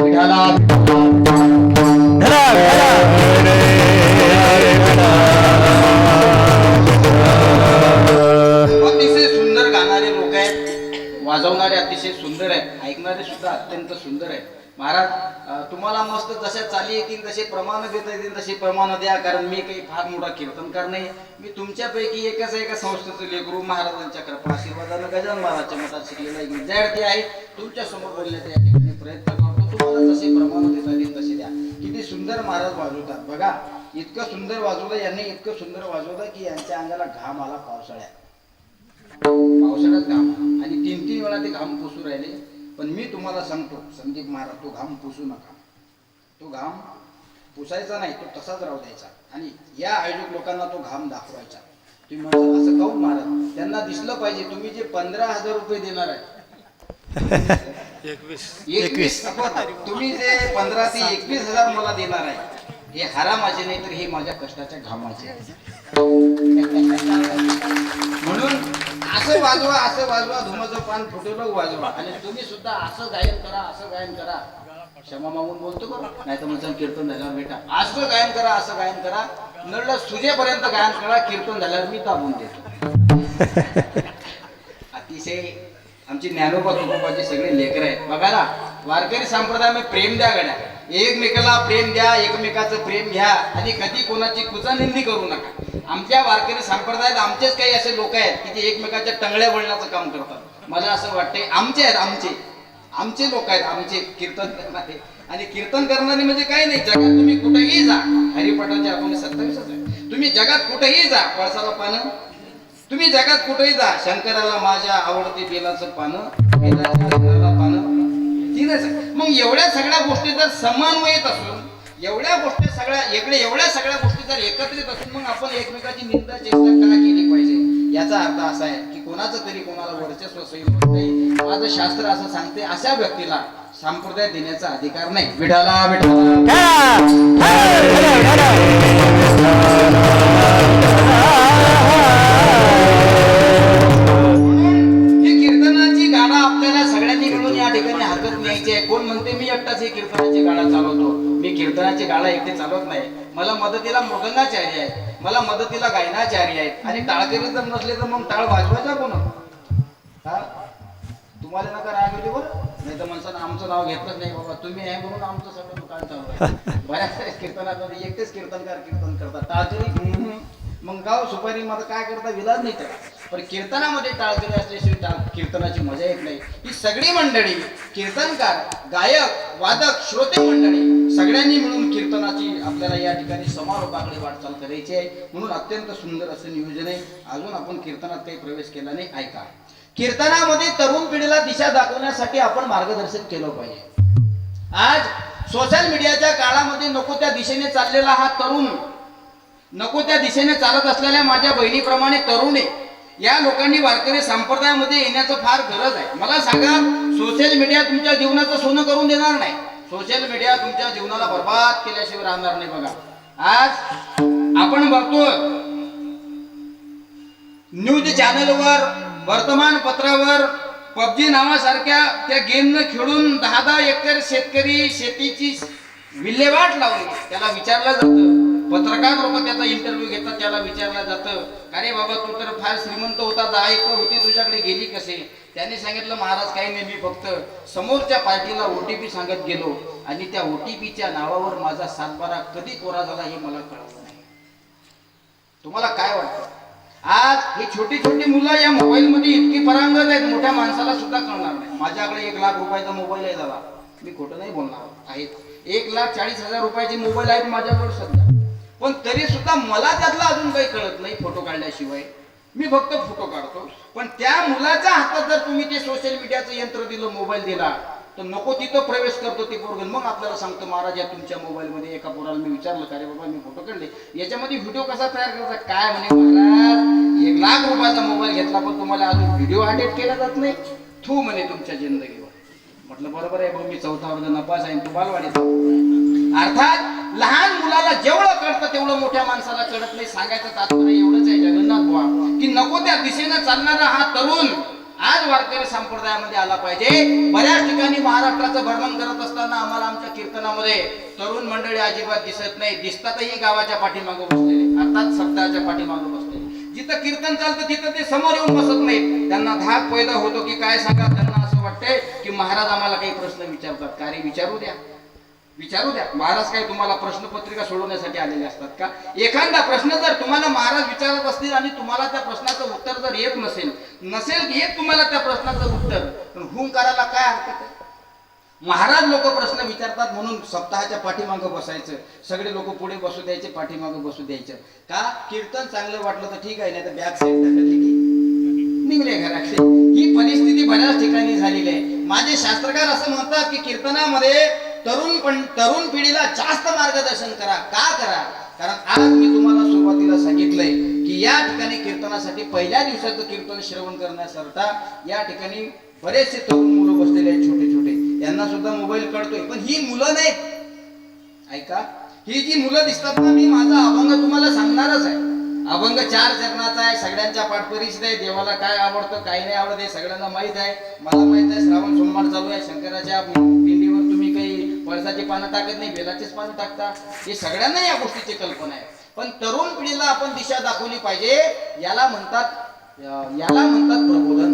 अतिशय सुंदर गाणारे लोक आहेत, वाजवणारे अतिशय सुंदर आहेत, ऐकणारे सुद्धा अत्यंत सुंदर आहेत. महाराज प्रमाण देता येतील तशी प्रमाण द्या, कारण मी काही फार मोठा कीर्तनकार नाही. मी तुमच्यापैकी एका संस्थेचं लेकरू, महाराजांच्या कृपा आशीर्वादानं गजानन महाराजच्या मठात शिकलेला एक विद्यार्थी आहे. तुमच्या समोर बोलण्याचा या ठिकाणी प्रयत्न करतो. तुम्हाला जसे प्रमाण देता येतील तसे द्या. किती सुंदर महाराज वाजवतात बघा. इतकं सुंदर वाजवलं यांनी, इतकं सुंदर वाजवलं की यांच्या अंगाला घाम आला पावसाळ्यात घाम. आणि 3-3 वेळा ते घाम पुसू राहिले. पण मी तुम्हाला सांगतो संदीप महाराज, तो घाम पुसू नका. तो घाम पुसायचा नाही, तो तसाच राहू द्यायचा. आणि या आयोजक लोकांना तो घाम दाखवायचा. तुम्ही म्हणता असं काहून महाराज? त्यांना दिसलं पाहिजे तुम्ही जे 15,000 रुपये देणार आहे 21 तुम्ही जे 15 ते 21,000 मला देणार आहे, हे हरामाचे नाही तर हे माझ्या कष्टाच्या घामाचे. म्हणून असं वाजवा धुमाचं पान फुटवलं वाजवा. आणि तुम्ही सुद्धा असं गायन करा. क्षमा मागून बोलतो बरं, नाही तर म्हणजे कीर्तन झाल्यावर बेटा असं गायन करा. नळ सुजेपर्यंत गायन करा. कीर्तन झाल्यावर मी दाबून देतो. अतिशय आमची ज्ञानोबा तुकोबाचे सगळे लेकर आहेत बघा ना. वारकरी संप्रदायामध्ये प्रेम द्या गड्या. एकमेकाला प्रेम द्या, एकमेकाचं प्रेम घ्या आणि कधी कोणाची कुचानिंदी करू नका. आमच्या वारकरी संप्रदायात आमचेच काही असे लोक आहेत की जे एकमेकाच्या टंगड्या बोलण्याचं काम करतात. मला असं वाटतंय आमचे लोक आहेत, आमचे कीर्तन करणारे. आणि कीर्तन करणारे म्हणजे काही नाही, जगात तुम्ही कुठेही जा. हरिपाठाचे आपण 27 आहे. तुम्ही जगात कुठेही जा, पळसाला पानं. तुम्ही जगात कुठेही जा, शंकराला माझ्या आवडते बेलाचं पानं, पानं. मग एवढ्या सगळ्या गोष्टी जर समन्वयित असून, एवढ्या सगळ्या गोष्टी जर एकत्रित असून, मग आपण एकमेकाची निंदा चेष्टा का केली पाहिजे? याचा अर्थ असा आहे की कोणाचं तरी कोणाला वर्चस्व सही होत नाही. माझं शास्त्र असं सांगते, अशा व्यक्तीला संप्रदाय देण्याचा अधिकार नाही. विठाला कीर्तनाची गाडा आपल्याला सगळ्यांनी मिळून या ठिकाणी हातात न्यायची आहे. कोण म्हणते मी एकटाच ही कीर्तनाची गाडा चालवतो? मी कीर्तनाची गाडा एकटे चालवत नाही. मला मदतीला मृदंगाचार्य आहेत, मला मदतीला गायनाचार्य आहेत. आणि टाळकरी जर नसले तर मग टाळ वाजवायचा कोण? तुम्हाला नका राग येते बरं, नाही तर माणसानं आमचं नाव घेतलंच नाही बाबा, तुम्ही आहे म्हणून आमचं सगळं दुकान चालू आहे. बऱ्याच कीर्तनामध्ये एकटेच कीर्तनकार कीर्तन करतात. टाळकरी मग गाव सुपारी मला काय करता विलाज नाही त्याला. पण कीर्तनामध्ये टाळकरी असल्याशिवाय कीर्तनाची मजा येत नाही. ही सगळी मंडळी, कीर्तनकार, गायक, वादक, श्रोते मंडळी सगळ्यांनी मिळून कीर्तनाची आपल्याला या ठिकाणी समारोपाकडे वाटचाल करायची आहे. म्हणून अत्यंत सुंदर असं नियोजन आहे. अजून आपण कीर्तनात काही प्रवेश केला नाही. ऐका, कीर्तनामध्ये तरुण पिढीला दिशा दाखवण्यासाठी आपण मार्गदर्शन केलं पाहिजे. आज सोशल मीडियाच्या काळामध्ये नको त्या दिशेने चाललेला हा तरुण, नको त्या दिशेने चालत असलेल्या माझ्या बहिणीप्रमाणे तरुण आहे, या लोकांनी वारकरी संप्रदायामध्ये येण्याचं फार गरज आहे. मला सांगा, सोशल मीडिया तुमच्या जीवनाचं सोनं करून देणार नाही. सोशल मीडिया तुमच्या जीवनाला बर्बाद केल्याशिवाय राहणार नाही. बघा, आज आपण बघतो न्यूज चॅनलवर, वर्तमानपत्रावर पबजी नावासारख्या त्या गेमनं खेळून 10-10 एकर शेतकरी शेतीची विल्हेवाट लावली. त्याला विचारलं जातं, पत्रकार लोक त्याचा इंटरव्ह्यू घेतात, त्याला विचारलं जातं, अरे बाबा तू तर फार श्रीमंत होता, 10 एकर होती तुझ्याकडे, गेली कसे? त्यांनी सांगितलं, महाराज काही नाही, मी फक्त समोरच्या पार्टीला OTP सांगत गेलो आणि त्या OTPच्या नावावर माझा 7-12 कधी कोरा झाला हे मला कळलं नाही. तुम्हाला काय वाटतं? आज ही छोटी छोटी मुलं या मोबाईल मध्ये इतकी परांगत आहेत, मोठ्या माणसाला सुद्धा कळणार नाही. माझ्याकडे 1 लाख रुपयाचा मोबाईल आहे दादा, मी खोटं नाही बोलणार, आहेत 1,40,000 रुपयाचे मोबाईल आहेत माझ्याकडे सध्या. पण तरी सुद्धा मला त्यातला अजून काही कळत नाही फोटो काढल्याशिवाय. मी फक्त फोटो काढतो. पण त्या मुलाच्या हातात जर तुम्ही ते सोशल मीडियाचं यंत्र दिलं, मोबाईल दिला, तर नको तिथं प्रवेश करतो ते पोरगण. मग आपल्याला सांगतो, महाराज या तुमच्या मोबाईल मध्ये एका पोराला मी विचारलं, का रे बाबा मी फोटो काढले, याच्यामध्ये व्हिडिओ कसा तयार करायचा? काय म्हणे, महाराज 1 लाख रुपयाचा मोबाईल घेतला पण तुम्हाला अजून व्हिडिओ एडिट केला जात नाही, थू म्हणे तुमच्या जिंदगीवर. म्हटलं बरोबर आहे भाऊ, मी 4था वर्ग नपास आहे, तू बालवाडीचा. अर्थात लहान मुलाला जेवढं कळतं तेवढं मोठ्या माणसाला कळत नाही. सांगायचं तात्पर्य एवढंच आहे जगन्नाथ बुवा, की नको त्या दिशेनं चालणारा हा तरुण आज वारकरी संप्रदायामध्ये आला पाहिजे. बऱ्याच ठिकाणी महाराष्ट्राचं भ्रमण करत असताना आम्हाला आमच्या कीर्तनामध्ये तरुण मंडळी अजिबात दिसत नाही. दिसतातही गावाच्या पाठीमागं बसलेले, अर्थात सप्ताहाच्या पाठीमागं बसलेले. जिथं कीर्तन चालतं तिथं ते समोर येऊन बसत नाहीत. त्यांना धाक पैदा होतो की काय सांगा. त्यांना असं वाटतंय की महाराज आम्हाला काही प्रश्न विचारतात. का रे, विचारू द्या. विचारू द्या. महाराज काय तुम्हाला प्रश्नपत्रिका सोडवण्यासाठी आलेले असतात का? एखादा प्रश्न जर तुम्हाला महाराज विचारत असतील आणि तुम्हाला त्या प्रश्नाचं उत्तर जर येत नसेल येत तुम्हाला त्या प्रश्नाचं उत्तर, तर हुं करायला काय हरकत आहे? महाराज लोक प्रश्न विचारतात म्हणून सप्ताहाच्या पाठीमागं बसायचं, सगळे लोक पुढे बसू द्यायचे, पाठीमागं बसू द्यायचं का? कीर्तन चांगलं वाटलं तर ठीक आहे, नाही तर बॅक साईड ढकलली की निघले घराकडे. ही परिस्थिती बऱ्याच ठिकाणी झालेली आहे. माझे शास्त्रकार असं म्हणतात की कीर्तनामध्ये तरुण पिढीला जास्त मार्गदर्शन करा. का करा? कारण आज मी तुम्हाला सुरुवातीला सांगितलंय की या ठिकाणी कीर्तनासाठी पहिल्या दिवसाचं कीर्तन श्रवण करण्याकरता या ठिकाणी बरेचसे तरुण मुलं बसलेले आहेत, छोटे छोटे. यांना सुद्धा मोबाईल कळतोय, पण ही मुलं नाहीत. ऐका, ही जी मुलं दिसतात ना, मी माझा अभंग तुम्हाला सांगणारच आहे. अभंग 4 चरणाचा आहे, सगळ्यांच्या पाठपरिचित आहे. देवाला काय आवडतं काय नाही आवडत हे सगळ्यांना माहित आहे. मला माहित आहे श्रावण सोमवार चालू आहे, शंकराच्या पिंडीवर तुम्ही काही पळसाची पानं टाकत नाही, बेलाचीच पानं टाकता. हे सगळ्यांना या गोष्टीची कल्पना आहे. पण तरुण पिढीला आपण दिशा दाखवली पाहिजे. याला म्हणतात प्रबोधन.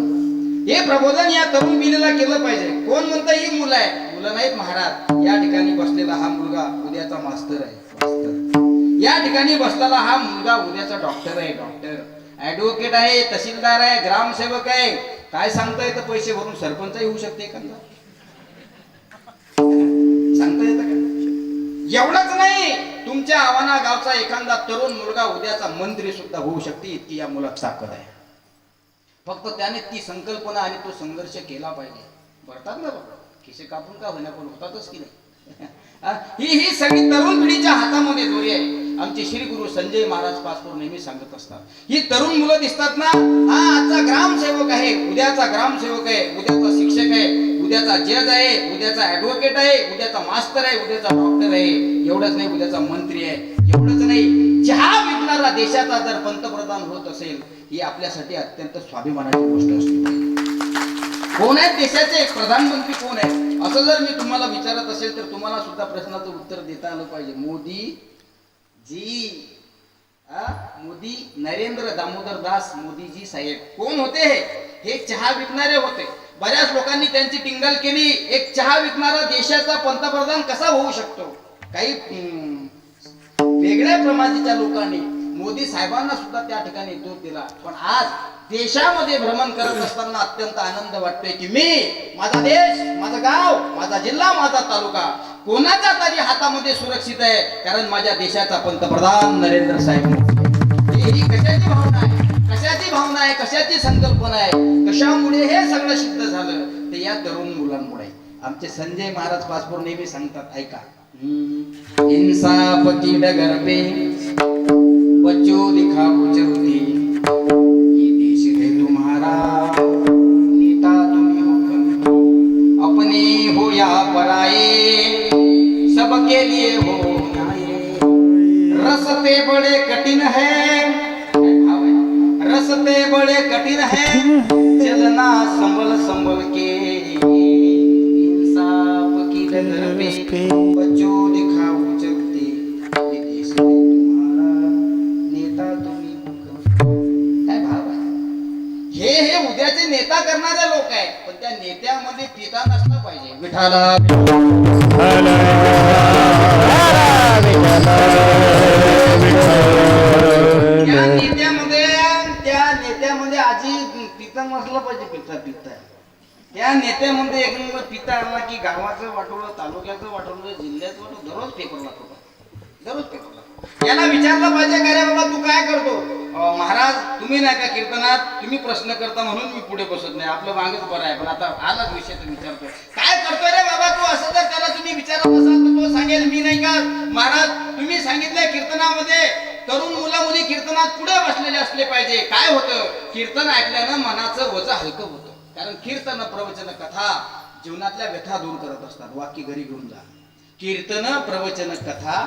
हे प्रबोधन या तरुण पिढीला केलं पाहिजे. कोण म्हणतं? ही मुलं आहे. मुलं नाहीत महाराज. या ठिकाणी बसलेला हा मुलगा उद्याचा मास्तर आहे. या ठिकाणी बसलेला हा मुलगा उद्याचा डॉक्टर आहे. डॉक्टर, ऍडव्होकेट आहे, तहसीलदार आहे, ग्रामसेवक आहे. काय सांगता येतं? पैसे भरून सरपंच होऊ शकते एखादा. सांगता येतं का? एवढंच नाही, तुमच्या आव्हाना गावचा एखादा तरुण मुलगा उद्याचा मंत्री सुद्धा होऊ शकते. इतकी या मुलात ताकद आहे. फक्त त्याने ती संकल्पना आणि तो संघर्ष केला पाहिजे. भरतात ना बाबा, खिसे कापून का होण्या पण होतातच की नाही. ही सगळी तरुण पिढीच्या हातामध्ये दोरी आहे. आमचे श्री गुरु संजय महाराज पाचपूर नेहमी सांगत असतात, ही तरुण मुलं दिसतात ना, हा आजचा ग्रामसेवक आहे, उद्याचा ग्रामसेवक आहे, उद्याचा शिक्षक आहे, उद्याचा जज आहे, उद्याचा ऍडव्होकेट आहे, उद्याचा मास्तर आहे, उद्याचा डॉक्टर आहे. एवढंच नाही, उद्याचा मंत्री आहे. एवढंच नाही, चहा विकणारा देशाचा जर पंतप्रधान होत असेल, ही आपल्यासाठी अत्यंत स्वाभिमानाची गोष्ट असते. कोण आहेत देशाचे प्रधानमंत्री, कोण आहेत? असं जर मी तुम्हाला विचारत असेल तर तुम्हाला सुद्धा प्रश्नाचं उत्तर देता आलं पाहिजे. मोदी जी, मोदी नरेंद्र दामोदर दास मोदीजी साहेब. कोण होते? हे चहा विकणारे होते. बऱ्याच लोकांनी त्यांची टिंगल केली. एक चहा विकणारा देशाचा पंतप्रधान कसा होऊ शकतो? काही वेगळ्या प्रमाणाच्या लोकांनी मोदी साहेबांना सुद्धा त्या ठिकाणी दोष दिला. पण आज देशामध्ये भ्रमण करत असताना अत्यंत आनंद वाटतोय की मी, माझा देश, माझं गाव, माझा जिल्हा, माझा तालुका कोणाच्या तरी हातामध्ये सुरक्षित आहे, कारण माझ्या देशाचा पंतप्रधान नरेंद्र साहेब. ही कशाची भावना आहे? कशाची भावना आहे? कशाची संकल्पना आहे? कशामुळे हे सगळं सिद्ध झालं? ते या तरुण मुलांमुळे. आमचे संजय महाराज पाचपूर नेहमी सांगतात, ऐका, इंसाफ की डगर पे बच्चों दिखाओ चलती, ये देश है तुम्हारा, नेता तुम्ही हो कभी, अपने हो या पराये, सबके लिए हो न्याय, रस्ते बड़े कठिन है, रस्ते बड़े कठिन है, चलना संभल संभल के, इंसाफ की डगर पे बच्चों दिखाओ चलती, ये देश है तुम्हारा, नेता तुम्ही हो कभी. काय भाव आहे? हे उद्याचे नेता करणारे लोक आहेत, पण त्या नेत्यामध्ये पिता नसला पाहिजे. विठाला त्या नेत्यामध्ये आजी पिता नसला पाहिजे. पिता त्या नेत्यामध्ये एक नंबर पिता आला की गावाचं वाटवलं, तालुक्याचं वाटवलं, जिल्ह्याचं वाटवलं, दररोज पेपर लागतो. दररोज पेपर लागतो. याला विचारलं पाहिजे का रे बाबा तू काय करतो? महाराज तुम्ही नाही का कीर्तनात तुम्ही प्रश्न करता म्हणून मी पुढे बसत नाही, आपलं मागच बरं आहे. पण आता आलाच विषय तर विचारतोय, काय करतोय रे बाबा तू? असं जर त्याला तुम्ही विचारत असाल तर तो सांगेल मी नाही का महाराज तुम्ही सांगितलंय कीर्तनामध्ये तरुण मुला मुली कीर्तनात पुढे बसलेले असले पाहिजे. काय होतं? कीर्तन ऐकल्यानं मनाचं वजन हलकं होतं. कारण कीर्तन, प्रवचन, कथा जीवनातल्या व्यथा दूर करत असतात. वाक्य घरी घेऊन जा. कीर्तन, प्रवचन, कथा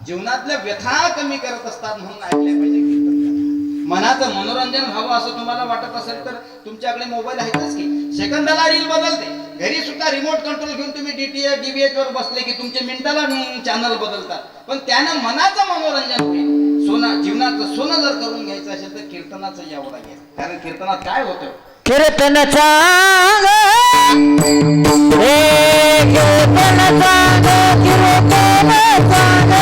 जीवनातल्या व्यथा कमी करत असतात, म्हणून ऐकले पाहिजे कीर्तन. मनाचं मनोरंजन व्हावं असं तुम्हाला वाटत असेल तर तुमच्याकडे मोबाईल आहेतच की, सेकंदाला रील बदलते. घरी सुद्धा रिमोट कंट्रोल घेऊन तुम्ही DTH DVH वर बसले की तुमचे मिनिटाला चॅनल बदलतात. पण त्यानं मनाचं मनोरंजन होईल. जीवनाचं सोनं जर करून घ्यायचं असेल तर कीर्तनाचं यावं लागेल. कारण कीर्तनात काय होतं? कीर्तन चांग हे कीर्तन चांग कीर्तन चांग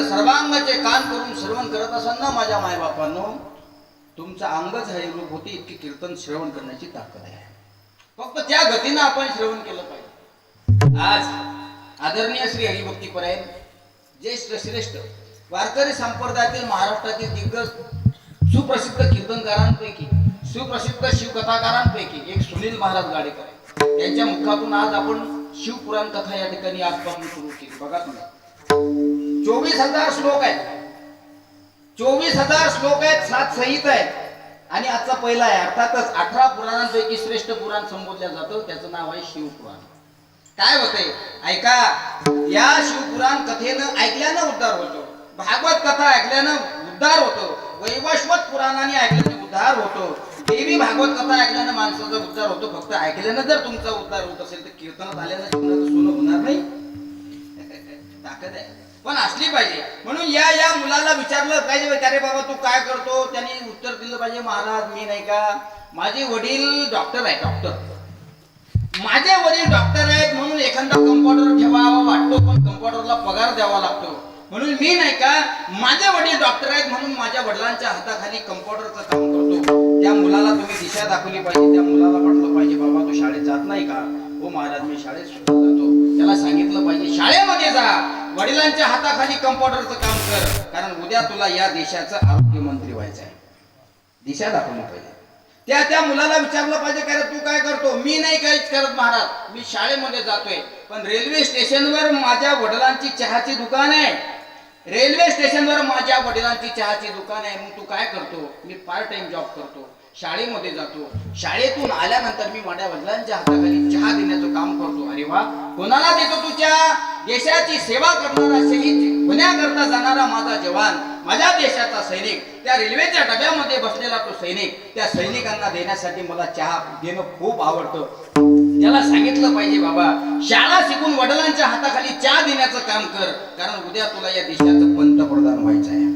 सर्वांगाचे कान करून श्रवण करत असताना माझ्या मायबापांनो तुमचं अंगच हरिरूप होते इतकी कीर्तन श्रवण करण्याची ताकद आहे. फक्त त्या गतीनं आपण श्रवण केलं पाहिजे. आज आदरणीय श्री हरिभक्तीपरायण ज्येष्ठ श्रेष्ठ वारकरी संप्रदायातील महाराष्ट्रातील दिग्गज सुप्रसिद्ध कीर्तनकारांपैकी सुप्रसिद्ध शिवकथाकारांपैकी एक सुनील महाराज गाडेकर यांच्या मुखातून आज आपण शिवपुराण कथा या ठिकाणी आजपासून सुरू केली. बघा तुम्ही 24,000 श्लोक आहेत. 24,000 श्लोक आहेत, 7 संहिता आहेत आणि आजचा पहिला आहे. अर्थातच 18 पुराणांपैकी श्रेष्ठ पुराण संबोधलं जातं त्याचं नाव आहे शिवपुराण. काय होतंय ऐका, या शिवपुराण कथेनं ऐकल्यानं उद्धार होतो, भागवत कथा ऐकल्यानं उद्धार होतो, वैवस्वत पुराणाने ऐकल्यानं उद्धार होतो, देवी भागवत कथा ऐकल्यानं माणसाचा उद्धार होतो. फक्त ऐकल्यानं जर तुमचा उद्धार होत असेल तर कीर्तनात आल्यानं सोनं होणार नाही. ताकद आहे पण असली पाहिजे. म्हणून या मुलाला विचारलं पाहिजे अरे बाबा तू काय करतो, त्यांनी उत्तर दिलं पाहिजे महाराज मी नाही का माझे वडील डॉक्टर आहे. माझे वडील डॉक्टर आहेत म्हणून एखादा कंपाऊंडर ठेवावा वाटतो पण कंपाऊंडरला पगार द्यावा लागतो. म्हणून मी नाही का माझे वडील डॉक्टर आहेत म्हणून माझ्या वडिलांच्या हाताखाली कंपाऊंडरचं काम करतो. त्या मुलाला तुम्ही दिशा दाखवली पाहिजे. त्या मुलाला म्हटलं पाहिजे बाबा तू शाळेत जात नाही का, हो महाराज मी शाळेत सुद्धा जातो. त्याला सांगितलं पाहिजे शाळेमध्ये जा, वडिलांच्या हाताखाली कंपाऊंडरचं काम कर, कारण उद्या तुला या देशाचं आरोग्य मंत्री व्हायचं आहे. दिशा दाखवली पाहिजे. त्या मुलाला विचारलं पाहिजे काय तू काय करतो, मी नाही काहीच करत महाराज मी शाळेमध्ये जातोय पण रेल्वे स्टेशनवर माझ्या वडिलांची चहाची दुकान आहे. रेल्वे स्टेशनवर माझ्या वडिलांची चहाची दुकान आहे. मग तू काय करतो, मी पार्ट टाइम जॉब करतो, शाळेमध्ये जातो, शाळेतून आल्यानंतर मी माझ्या वडिलांच्या हाताखाली चहा देण्याचं काम करतो. अरे वा, कोणाला देतो तुझ्या देशाची सेवा करणारा शहीद होण्याकरता जाणारा माझा जवान, माझ्या देशाचा सैनिक, त्या रेल्वेच्या डब्यामध्ये बसलेला तो सैनिक, त्या सैनिकांना देण्यासाठी मला चहा देणं खूप आवडतं. त्याला सांगितलं पाहिजे बाबा शाळा शिकून वडिलांच्या हाताखाली चहा देण्याचं काम कर, कारण उद्या तुला या देशाचं पंतप्रधान व्हायचं आहे.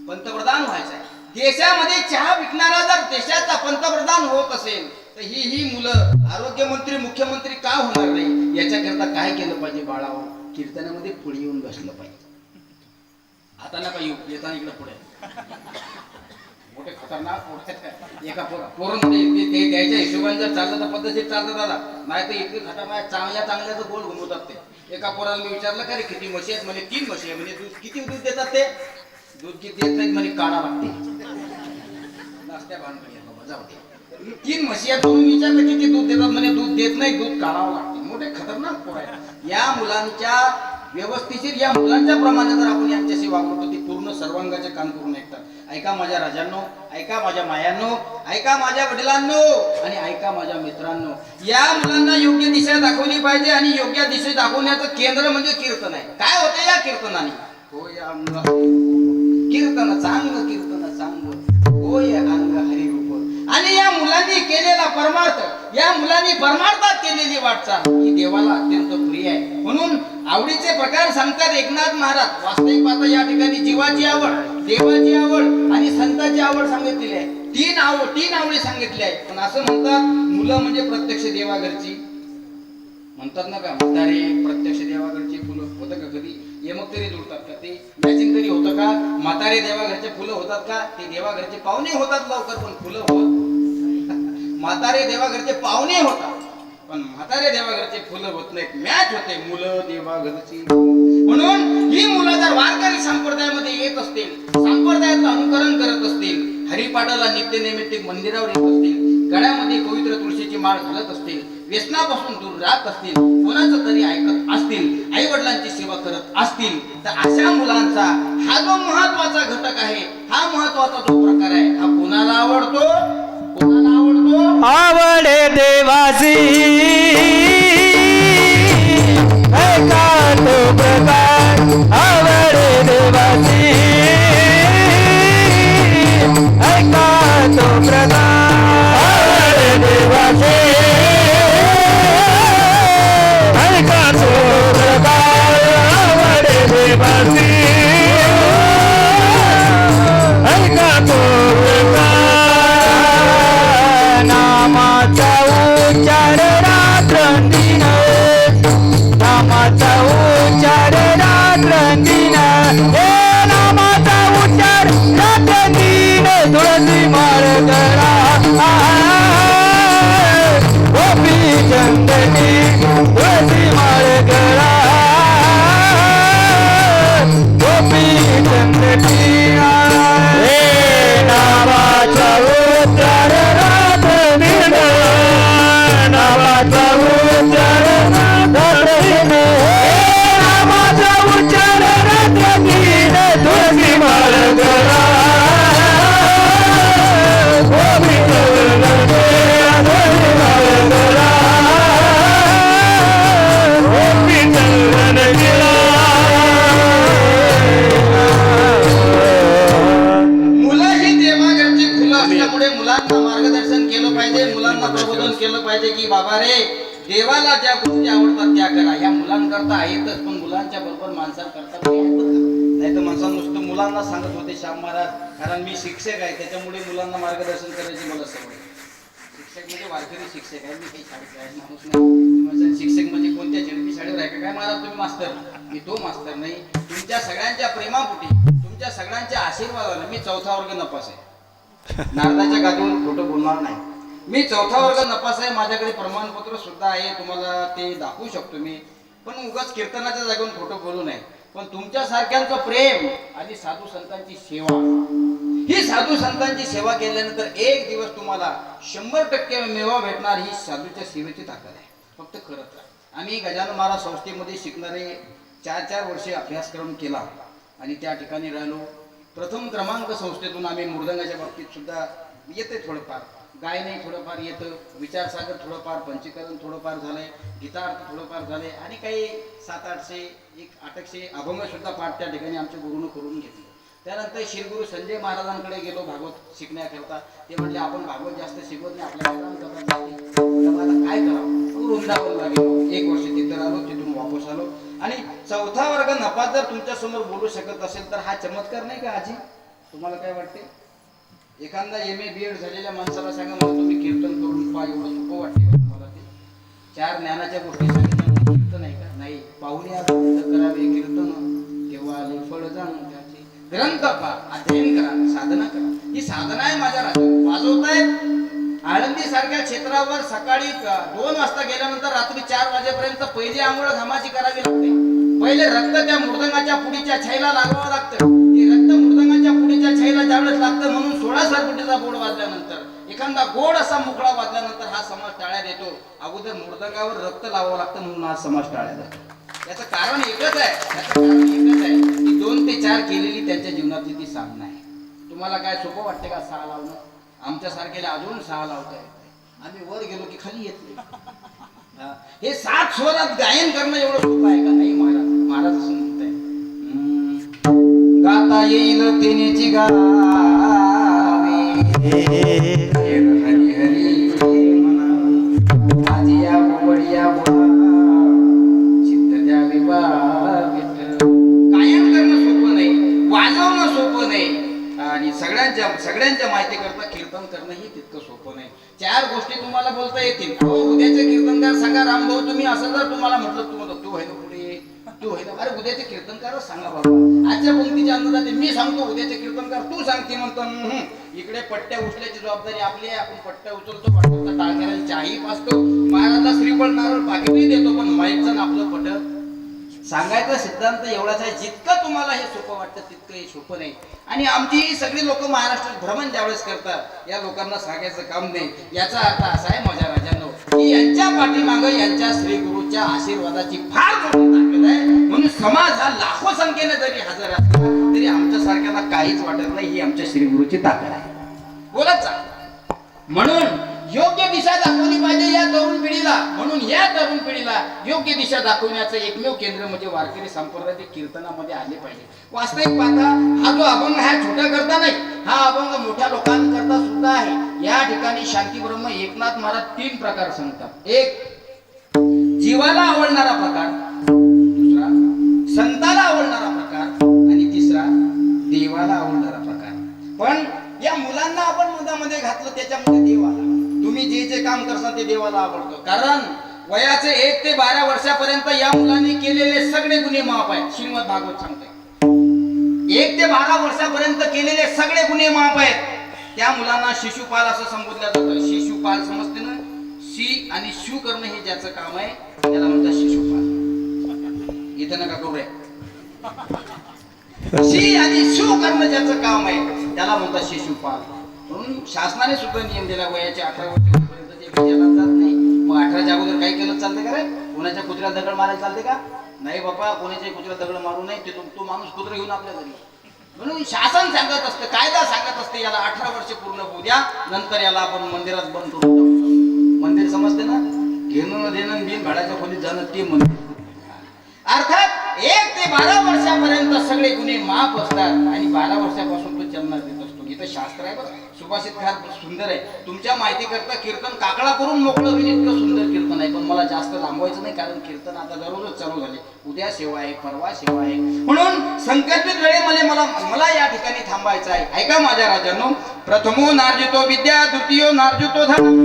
पंतप्रधान व्हायचं आहे. देशामध्ये चहा विकणारा जर देशाचा पंतप्रधान होत असेल तर ही मुलं आरोग्यमंत्री मुख्यमंत्री का होणार नाही. याच्याकरता काय केलं पाहिजे बाळावर, कीर्तनामध्ये पुढे येऊन बसलं पाहिजे. आता नका येऊ, येताना इकडे पुढे मोठे खतरनाक मोठे एका पोरांमध्ये ते द्यायच्या हिशोबाने जर चाललं तर पद्धतीत चालतं दादा, नाही तर इतके खतरनाक चांगल्याचं गोल घुमवतात ते. एका पोराला मी विचारलं का रे किती म्हशी आहेत, म्हणजे 3 म्हशी आहे. म्हणजे दूध किती दूध देतात ते, दूध किती देत नाहीत म्हणजे काढा लागते. नाश्त्या भानगडी जाऊ दे. 3 म्हशी आहेत म्हणून विचारलं किती दूध देतात, म्हणजे दूध देत नाही दूध काढावं लागते. मोठे खतरनाक पोर आहे. या मुलांच्या व्यवस्थिशीर या मुलांच्या प्रमाणे जर आपण यांच्याशी वागलो तर ती पूर्ण सर्वांगाचे काम करून ऐकतात. ऐका माझ्या राजांनो, ऐका माझ्या मायांनो, ऐका माझ्या वडिलांनो आणि ऐका माझ्या मित्रांनो, या मुलांना योग्य दिशा दाखवली पाहिजे आणि योग्य दिशा दाखवण्याचं केंद्र म्हणजे कीर्तन आहे. काय होतं या कीर्तनाने, हो या कीर्तन चांगलं, कीर्तन चांगलं, हो या अंग हरिरूप. आणि या मुलांनी केलेला परमार्थ, या मुलांनी परमार्थात केलेली वाटचाल ही देवाला अत्यंत प्रिय आहे. म्हणून आवडीचे प्रकार सांगतात एकनाथ महाराज. वास्तविक पाहता या ठिकाणी जीवाची आवड, देवाची आवड आणि संतांची आवड सांगितलेली आहे. 3 आवडी सांगितली आहे. पण असं म्हणतात मुलं म्हणजे प्रत्यक्ष देवाघरची म्हणतात ना का, म्हातारे प्रत्यक्ष देवाघरची फुलं होतं का कधी, यमक तरी जुळतात का, ते मॅचिंग तरी होतं का, म्हातारे देवाघरचे फुलं होतात का, ते देवाघरचे पाहुणे होतात लवकर पण फुलं होत म्हातारे देवाघरचे पाहुणे होतात पण म्हातारे देवाघरचे फुलं होत नाहीत, मॅच होते मुलं देवाघरची. म्हणून ही मुलं जर वारकरी संप्रदायामध्ये येत असतील, संप्रदायाचं अनुकरण करत असतील, हरिपाठाला नित्य नैमित्तिक मंदिरावर येत असतील, गळ्यामध्ये पवित्र तुळशीची माळ घालत असतील, व्यसनापासून दूर राहत असतील, कोणाचं तरी ऐकत असतील, आई वडिलांची सेवा करत असतील, तर अशा मुलांचा हा जो महत्वाचा घटक आहे, हा महत्वाचा जो प्रकार आहे, हा कोणाला आवडतो? कोणाला आवडतो? आवडे देवासी ऐका तो प्रकार, आवडे देवासी ऐका तो प्रकार, आवडे देवासी ऐका तो प्रकार, आवडे देवासी ऐका तो प्रकार. नामाचा उच्चार रात्रंदिन, नामाचा उच्चार रात्रंदिन, हे नामाचा उच्चार रात्रंदिन, तुळसी माळ करा गोपी चंदनी, तुळसी माळ करा गोपी चंदनी. हे नावाचा उच्चार रात्रंदिन, नावाचा उच्चार रात्रंदिन, हे नावाचा उच्चार रात्रंदिन, तुळसी माळ करा गोपी चंदनी, तुळसी माळ करा गोपी चंदनीला. मुलं ही देवाघरची फुलं असल्यामुळे मुलांना मार्गदर्शन केलं पाहिजे, मुलांना प्रबोधन केलं पाहिजे की बाबा रे, देवाला ज्या गोष्टी आवडतात त्या करा. ह्या मुलांकरता आहेतच, पण मुलांच्या बरोबर माणसांकरता पण आहेत बरं का. नाही तर माणसानं नुसतं मुलांना सांगत होते श्याम महाराज, कारण मी शिक्षक आहे त्याच्यामुळे मुलांना मार्गदर्शन करायची मला सवय. शिक्षक म्हणजे वारकरी शिक्षक आहे, मी काही शाळेत आहे माणूस नाही. शिक्षक म्हणजे कोणत्या मी शाळेवर आहे का काय महाराज तुम्ही मास्तर? मी तो मास्तर नाही. तुमच्या सगळ्यांच्या प्रेमापोटी, तुमच्या सगळ्यांच्या आशीर्वादाने मी 4था वर्ग नपास आहे. नारदाच्या गादीवर खोटं बोलणार नाही. मी 4था वर्ग नपास आहे, माझ्याकडे प्रमाणपत्र सुद्धा आहे, तुम्हाला ते दाखवू शकतो मी. पण उगाच कीर्तनाच्या जागेवर खोटं बोलू नये. पण तुमच्या सारख्यांचं प्रेम आणि साधू संतांची सेवा, ही साधू संतांची सेवा केल्यानंतर एक दिवस तुम्हाला 100% मेवा भेटणार. ही साधूच्या सेवेची ताकद आहे. फक्त करत राहा. आम्ही गजानन महाराज संस्थेमध्ये शिकणारे 4 वर्षे अभ्यासक्रम केला आणि त्या ठिकाणी राहिलो. प्रथम क्रमांक संस्थेतून आम्ही मृदंगाच्या बाबतीत सुद्धा येते थोडंफार, गायनही थोडंफार येतं, विचारसागर थोडंफार, पंचीकरण थोडंफार झालंय, गीतार्थ थोडंफार झालंय आणि काही 700-800 800 अभंग सुद्धा पाठ त्या ठिकाणी आमच्या गुरुनं करून घेतले. त्यानंतर श्रीगुरु संजय महाराजांकडे गेलो भागवत शिकण्याकरता. ते म्हटले आपण भागवत जास्त शिकवत नाही, आपल्याला आता काय करावं. वृंदावनला गेलो, 1 वर्ष तिथं राहिलो, तिथून वापस आलो. आणि 4था वर्ग नपास जर तुमच्या समोर बोलू शकत असेल तर हा चमत्कार नाही का आजी? तुम्हाला काय वाटते? एखादा MA BEd झालेल्या माणसाला सांगा मला तुम्ही कीर्तन करून पहा, एवढं सोपं वाटते का तुम्हाला? ते 4 ज्ञानाच्या गोष्टी सांगितल्या, कीर्तन आहे का? नाही. पाहुणे करावे कीर्तन, तेव्हा आले फळ जाणून त्याची. ग्रंथ पहा, अध्ययन करा, साधना करा. ही साधना आहे माझ्या राज्यात. वाजवतायत आळंदी सारख्या क्षेत्रावर सकाळी 2 वाजता गेल्यानंतर रात्री 4 वाजेपर्यंत पहिली आंघोळ घामाची करावी लागते. पहिले रक्त त्या मृदंगाच्या पुडीच्या छाईला लागावं लागतं. ते रक्त मृदंगाच्या पुडीच्या छाईला ज्यावेळेस लागतं, म्हणून 16 सरपुटीचा बोर्ड वाजल्यानंतर, एखादा गोड असा मुखडा वाजल्यानंतर हा समाज टाळ्यात येतो. अगोदर मृदंगावर रक्त लावावं लागतं, म्हणून हा समाज टाळ्यात येतो. याचं कारण एकच आहे की 2 ते 4 केलेली त्यांच्या जीवनातली ती साधना आहे. तुम्हाला काय सोपं वाटते का 6 लावणं? आमच्या सारख्याला अजून 6 लावता येत. आम्ही वर गेलो की खाली येत नाही. हे 7 स्वरात गायन करणं एवढं सोपं आहे का? नाही महाराज. महाराज असं म्हणताय, गाता येईल तेनेची गावे, हरी हरी म्हणावे, माझी या बळीया चित्त द्यावे बा विठ्ठल. गायन करणं सोपं नाही, वाजवणं सोपं नाही, आणि सगळ्यांच्या माहिती करता कीर्तन करणं ही तितकं सोपं नाही. 4 गोष्टी तुम्हाला बोलता येतील. हो, उद्याचे कीर्तनकार सांगा रामभाऊ तुम्ही असं जर तुम्हाला म्हटलं, तू आहे ना पुढे तू होय ना? अरे उद्याचे कीर्तनकार सांगा बाबा. आजच्या पंक्तीच्या अन्नदाते मी सांगतो, उद्याचे कीर्तनकार तू सांगते म्हणतो. इकडे पट्ट्या उचल्याची जबाबदारी आपली आहे. आपण पट्ट्या उचलतो, पाठवतो, टाळकऱ्याला चहाही पाचतो, महाराजला श्रीफळ नारळ पाकिटही देतो. पण माईकचं आपलं पट सांगायचा सिद्धांत एवढाच आहे. जितकं तुम्हाला हे सोपं वाटतं तितकं हे सोपं नाही. आणि आमची ही सगळी लोक महाराष्ट्रात भ्रमण ज्यावेळेस करतात, या लोकांना सांगायचं काम नाही. याचा अर्थ असा आहे माझ्या राजांनो, की यांच्या पाठीमागं यांच्या श्री गुरुच्या आशीर्वादाची फार मोठी ताकद आहे. म्हणून समाज हा लाखो संख्येने जरी हजर असला तरी आमच्या सारख्याला काहीच वाटत नाही. ही आमच्या श्री गुरुची ताकद आहे. बोलत जा. म्हणून योग्य दिशा दाखवली पाहिजे या तरुण पिढीला. म्हणून या तरुण पिढीला योग्य दिशा दाखवण्याचं एकमेव केंद्र म्हणजे वारकरी संप्रदाय ते कीर्तनामध्ये आले पाहिजे. वास्तविक पाहता हा जो अभंग हा छोटा करता नाही, हा अभंग मोठ्या लोकांकरता सुद्धा आहे. या ठिकाणी शांती ब्रह्म एकनाथ महाराज 3 प्रकार सांगतात. एक जीवाला आवडणारा प्रकार, दुसरा संताला आवडणारा प्रकार आणि तिसरा देवाला आवडणारा प्रकार. पण या मुलांना आपण मधामध्ये घातलं, त्याच्यामध्ये देव आला. तुम्ही जे जे काम करसाल ते देवाला आवडतं. कारण वयाचे 1 ते 12 वर्षापर्यंत या मुलांनी केलेले सगळे गुन्हे माफ आहेत. श्रीमद भागवत सांगते 1 ते 12 वर्षापर्यंत केलेले सगळे गुन्हे माफ आहेत. त्या मुलांना शिशुपाल असं संबोधलं जातं. शिशुपाल समजते ना? शी आणि शू करणं हे ज्याचं काम आहे त्याला म्हणतात शिशुपाल. इथं नका करू रे. शी आणि शू करणं ज्याचं काम आहे त्याला म्हणतात शिशुपाल. म्हणून शासनाने सुद्धा नियम दिला, वयाच्या 18 वर्षापर्यंत जे विद्यालयात जात नाही. मग 18च्या अगोदर काही केलं चालते का रे? कोणाच्या कुत्र्याला दगड मारायला चालते का? नाही बाबा, कोणाच्या कुत्र्याला दगड मारू नये. तो माणूस कुत्र घेऊन आपल्या घरी. म्हणून शासन सांगत असतं, कायदा सांगत असते, याला 18 वर्ष पूर्ण होऊ द्या, नंतर याला आपण मंदिरात बंद करून टाकू. मंदिर समजते ना? घेणं देणं बिन भाड्याच्या खोलीत जाणं ते मंदिर. अर्थात 1 ते 12 वर्षापर्यंत सगळे गुन्हे माफ असतात आणि 12 वर्षापासून तो चलनात देत असतो. इथं शास्त्र आहे बरं, सुभाषित फार सुंदर आहे. तुमच्या माहिती करता कीर्तन काकडा करून मोकळं होईल इतकं सुंदर कीर्तन आहे. पण मला जास्त लांबवायचं नाही, कारण कीर्तन आता दररोजच चालू झाले. उद्या सेवा आहे, परवा सेवा आहे. म्हणून संकल्पित वेळेमध्ये मला या ठिकाणी थांबायचं आहे. ऐका माझ्या राजांनो, प्रथमो नार्जितो विद्या, द्वितीयो नार्जितो धनम,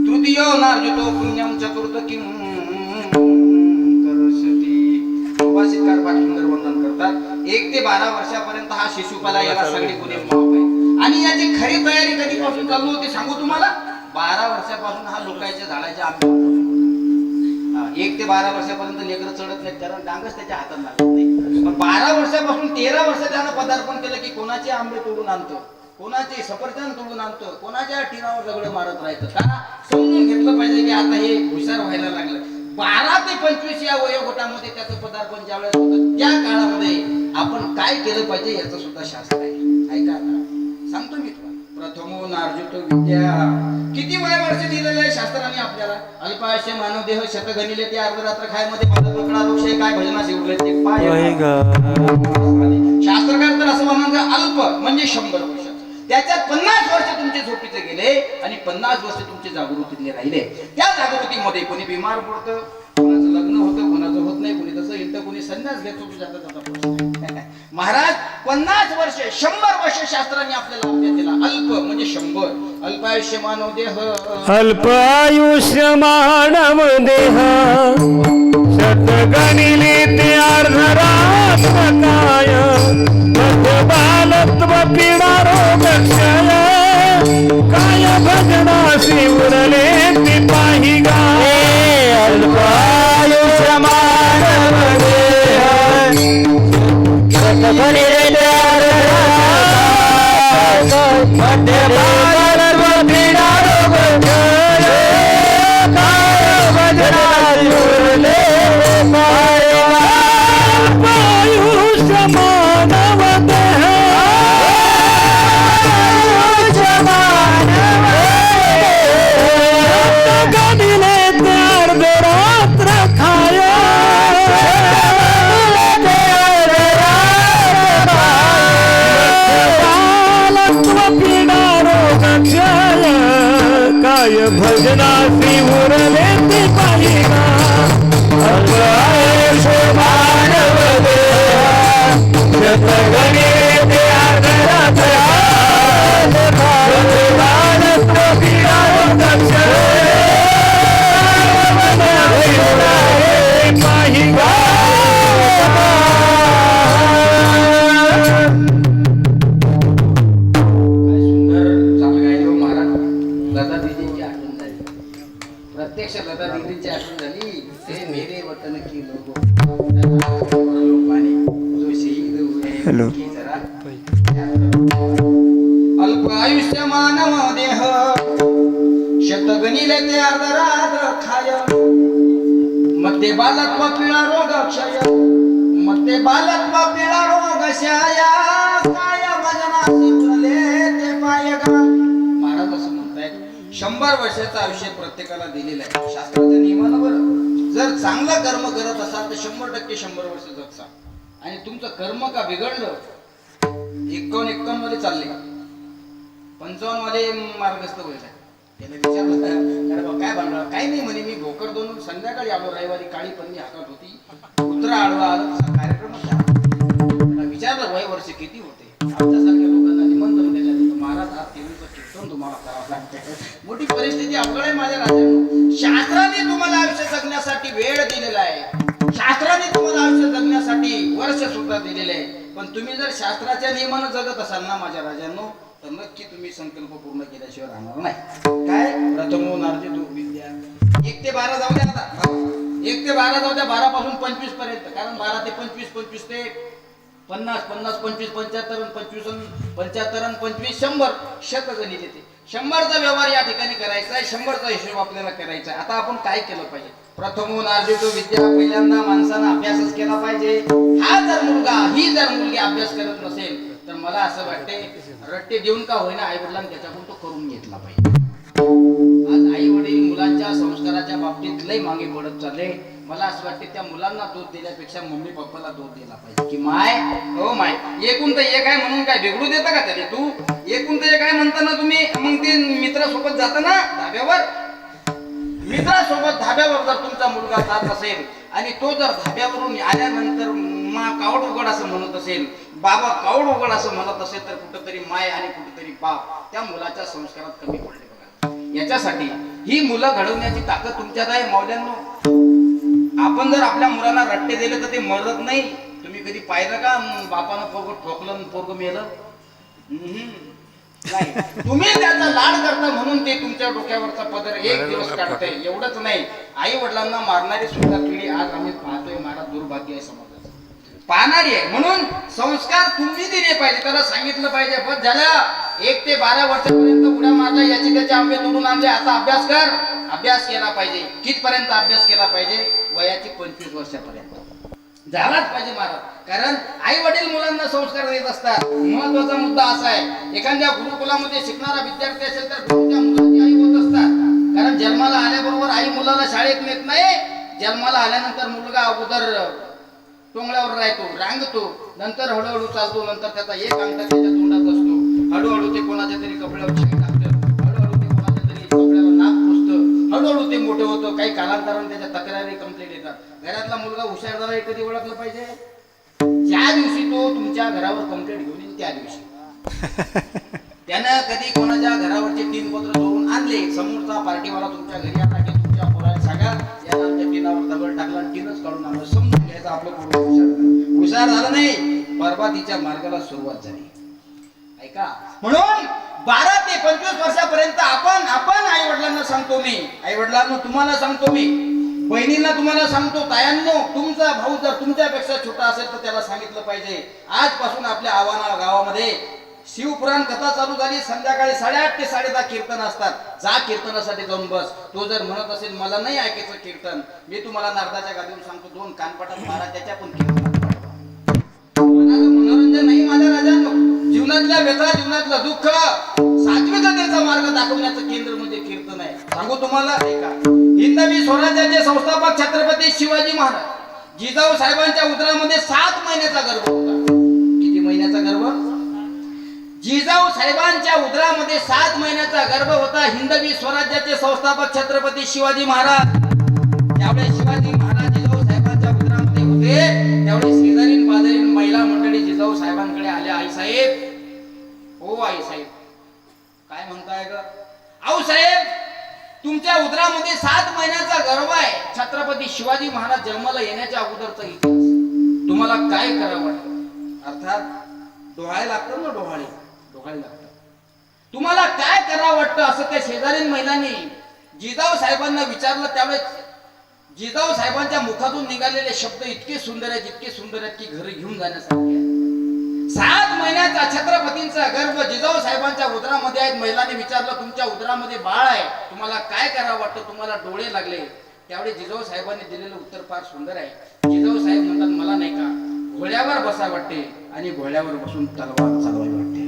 तृतीयो नार्जितो पुण्यम, चतुर्थ किम सुभाषितकार फार सुंदर वर्णन करतात. 1 ते 12 वर्षापर्यंत हा शिशुपाला, याला सगळे गुन्हे माफ आहे. आणि याची खरी तयारी कधीपासून चालू होती सांगू तुम्हाला? 12 वर्षापासून हा लोकांच्या झाडाच्या आंबे. 1 ते 12 वर्षापर्यंत लेकरं चढत नाहीत, कारण डांगच त्याच्या हातात लागत नाही. पण 12 वर्षापासून 13 वर्ष त्यानं पदार्पण केलं की कोणाचे आंबे तोडून आणतो, कोणाचे सफरचंद तोडून आणतो, कोणाच्या टिनावर दगड मारत राहतं. का? समजून घेतलं पाहिजे की आता हे हुशार व्हायला लागलं. 12 ते 25 या वयोगटामध्ये त्याचं पदार्पण ज्यावेळेस होतं, त्या काळामध्ये आपण काय केलं पाहिजे याचं सुद्धा शास्त्र आहे. ऐका सांगतो मी तुम्हाला. प्रथमो नार्जितो विद्या. किती वर्ष दिलेलं आहे शास्त्राने आपल्याला? अल्पायुष्य मानव देह शतघनिले ते अर्धरात्र खायमध्ये पकडा लोकशाही काय भजना शिवले ते पाय. शास्त्रकार तर असं म्हणतात अल्प म्हणजे 100 वर्ष. त्याच्यात 50 वर्ष तुमचे झोपीचे गेले आणि 50 वर्ष तुमचे जागृतीतले राहिले. त्या जागृतीमध्ये कोणी बिमार पडतं, कोणाचं लग्न होतं, कोणाचं होत नाही, कोणी तसं येतं, कोणी संन्यास घेतो. महाराज 50 वर्ष 100 वर्ष शास्त्राने आपल्याला उपदेश दिला. अल्प म्हणजे 100. अल्पायुष्य मानव देह, अल्पायुष्य मानव देह, शतगणिले ते अर्धरात्र काय, बालत्व पीडा रोग क्षय, काय भजनासी उरले ते पाही गा. अल्पायुष्य मानव देह, शतगणिले ते अर्धरात्र बालत्व पीडा रोग क्षय, काय भजनासी उरले ते पाही गा. अल्पायुष्य मानव देह, वतन की लोगो पाणी जो शहीद हुए Hello. की जरा अल्प आयुष्य मानव देह शतगणिले ते अर्धरात्र खाय मध्ये बालत्व पिळा रोग क्षय मध्ये बालत्व पिळा रोग क्षया काय भजनाचे उरले ते पाय गा. महाराज असं म्हणतायत 100 वर्षाचं आयुष्य प्रत्येकाला दिलेलं आहे शास्त्राच्या नियमानं. बरं जर चांगलं कर्म करत असाल तर 100% 100 वर्ष जगसा. आणि तुमचं कर्म का बिघडलं 51 मध्ये चालले 55 मध्ये मार्गस्थ व्हायला. त्याला विचारलं अरे बा काय बनणार काही नाही म्हणे मी भोकर दोन संध्याकाळी आलो रविवारी काळी पन्नी हातात होती कुत्रा आडवा आला तसा कार्यक्रमच झाला. विचारलं वय वर्ष किती होते आमच्यासारख्या लोकांना निमंत्रण दिलं महाराज आज देवीचं कीर्तन तुम्हाला करावं लागतं. मोठी परिस्थिती अवघड आहे माझ्या राजांनो. शास्त्राने तुम्हाला आयुष्य जगण्यासाठी वेळ दिलेला आहे. शास्त्राने तुम्हाला आयुष्य जगण्यासाठी वर्ष सुद्धा दिलेले आहे. पण तुम्ही जर शास्त्राच्या नियमानं जगत असाल ना माझ्या राजांनो तर नक्की तुम्ही संकल्प पूर्ण केल्याशिवाय राहणार नाही. काय प्रथमो नार्जितो विद्या 1 ते 12 जाऊ द्या आता 1 ते 12 जाऊ द्या 12 पासून 25 पर्यंत. कारण 12 ते 25 25 ते 50 50 25 75 25 75 25 100 शतगणित येते. 100चा व्यवहार या ठिकाणी करायचा आहे. 100चा हिशोब आपल्याला करायचा आहे. आता आपण काय केलं पाहिजे. प्रथमो नार्जितो विद्या पहिल्यांदा माणसानं अभ्यासच केला पाहिजे. हा जर मुलगा ही जर मुलगी अभ्यास करत नसेल तर मला असं वाटते रट्टे देऊन का होईना आई वडिलांनी त्याच्याकडून तो करून घेतला पाहिजे. आज आई वडील मुलांच्या संस्काराच्या बाबतीत लय मागे पडत चालले. मला असं वाटते त्या मुलांना दूध दिल्यापेक्षा मम्मी पप्पाला दूध दिला पाहिजे की माय हो माय एकूण तर एक आहे म्हणून काय बिघडू देता का त्याने तू एकूण तर एक आहे म्हणताना तुम्ही मग ते मित्रासोबत जाता ना धाब्यावर मित्रासोबत धाब्यावर जर तुमचा मुलगा जात असेल आणि तो जर धाब्यावरून आल्यानंतर मा कावड उघड असं म्हणत असेल बाबा कावड उघड असं म्हणत असेल तर कुठंतरी माय आणि कुठंतरी बाप त्या मुलाच्या संस्कारात कमी पडले बघा. याच्यासाठी ही मुलं घडवण्याची ताकद तुमच्यात आहे मावल्यांनो. आपण जर आपल्या मुलाला रट्टे दिले तर ते मरत नाही. तुम्ही कधी पाहिलं का बापानं पोरग ठोकलं पोरग मेलं नाही. तुम्ही त्याचा लाड करता म्हणून ते तुमच्या डोक्यावरचा पदर एक दिवस काढतंय. एवढंच नाही आई वडिलांना मारणारी सुद्धा पिढी आज आम्ही पाहतोय. महाराज दुर्भाग्य आहे समाजाचं पाहणारी आहे. म्हणून संस्कार तुम्ही दिले पाहिजे. त्याला सांगितलं पाहिजे बस झालं 1 ते 12 वर्षापर्यंत उड्या मारल्या याची त्याचे आंबे तोडून आणले आता अभ्यास कर. अभ्यास केला पाहिजे. कितपर्यंत अभ्यास केला पाहिजे वयाची 25 वर्षापर्यंत झालाच पाहिजे महाराज. कारण आई वडील मुलांना संस्कार देत असतात. महत्वाचा मुद्दा असा आहे एखाद्या गुरुकुलामध्ये शिकणारा विद्यार्थी असेल तर गुरुच्या मुलाची आई होत असतात. कारण जन्माला आल्याबरोबर आई मुलाला शाळेत नेत नाही. जन्माला आल्यानंतर मुलगा अगोदर टोंगळ्यावर राहतो रांगतो नंतर हळूहळू चालतो. नंतर त्याचा एक अंगठा त्याच्या तोंडात असतो. हळूहळू ते कोणाच्या तरी कपड्यावर शिंग टाकतं. हळूहळू ते कोणाच्या तरी कपड्यावर नाक पुसतं. हळूहळू ते मोठे होतं. काही कालांतराने त्याच्या तक्रारी कंप्लेंट येतात. घरातला मुलगा हुशार झाला हे कधी ओळखलं पाहिजे ज्या दिवशी तो तुमच्या घरावर कंप्लेंट घेऊन येईल त्या दिवशी. त्यानं कधी कोणाच्या घरावरचे 3 पत्र जोडून आणले समोरचा पार्टीवाला तुमच्या घरी आला की तुमच्या पोराला सांगा याला आमच्या टिनावर दगड टाकला आणि टिनच काढून आणलं. समजून घ्यायचं आपलं पोरं हुशार झालं नाही बरबादीच्या मार्गाला सुरुवात झाली. ऐका म्हणून 12 ते 25 वर्षापर्यंत आपण आई वडिलांना सांगतो मी आई वडिलांना तुम्हाला सांगतो मी बहिणींना तुम्हाला सांगतो तायांनो तुमचा भाऊ जर तुमच्यापेक्षा छोटा असेल तर त्याला सांगितलं पाहिजे. आजपासून आपल्या आव्हाना गावामध्ये शिवपुराण कथा चालू झाली. संध्याकाळी 8:30 ते 10:30 कीर्तन असतात. जा कीर्तनासाठी जाऊन बस. तो जर म्हणत असेल मला नाही ऐकायचं कीर्तन मी तुम्हाला नारदाच्या गादीवर सांगतो 2 कानपटात मारा त्याच्या पण कीर्तन मनोरंजन नाही माझ्या राजांनो. जीवनातल्या व्यथा जीवनातलं दुःख सात्विकतेचा मार्ग दाखवण्याचं केंद्र म्हणजे कीर्तन आहे. सांगू तुम्हाला ऐका हिंदवी स्वराज्याचे संस्थापक छत्रपती शिवाजी महाराज जिजाऊ साहेबांच्या उदरामध्ये 7 महिन्याचा गर्भ होता. किती महिन्याचा गर्भ जिजाऊ साहेबांच्या उदरामध्ये 7 महिन्याचा गर्भ होता. हिंदवी स्वराज्याचे संस्थापक छत्रपती शिवाजी महाराज ज्यावेळेस शिवाजी महाराज जिजाऊ साहेबांच्या उदरामध्ये होते त्यावेळेस शेजारीन पाजारीन महिला मंडळी जिजाऊ साहेबांकडे आल्या. आई साहेब हो आई साहेब काय म्हणताय ग आऊ साहेब तुमच्या उदरामध्ये 7 महिन्याचा गर्भ आहे. छत्रपती शिवाजी महाराज जन्माला येण्याच्या अगोदरचा इतिहास तुम्हाला काय करावं वाटतं. अर्थात डोहाळे लागतात ना डोहाळे लागतात. तुम्हाला काय करावं वाटतं असं त्या शेजारीन महिलांनी जिजाऊ साहेबांना विचारलं. त्यावेळेस जिजाऊ साहेबांच्या मुखातून निघालेले शब्द इतके सुंदर आहेत, इतके सुंदर आहेत की घरी घेऊन जाण्यासारखे आहेत. 7 महिन्याचा छत्रपतींचा गर्भ जिजाऊ साहेबांच्या उदरामध्ये आहेत. महिलांनी विचारलं, तुमच्या उदरामध्ये बाळ आहे, तुम्हाला काय करावं वाटतं, तुम्हाला डोळे लागले. त्यावेळी जिजाऊ साहेबांनी दिलेलं उत्तर फार सुंदर आहे. जिजाऊ साहेब म्हणतात, मला नाही का घोड्यावर बसावं वाटते आणि घोड्यावर बसून तलवार चालवावी वाटते.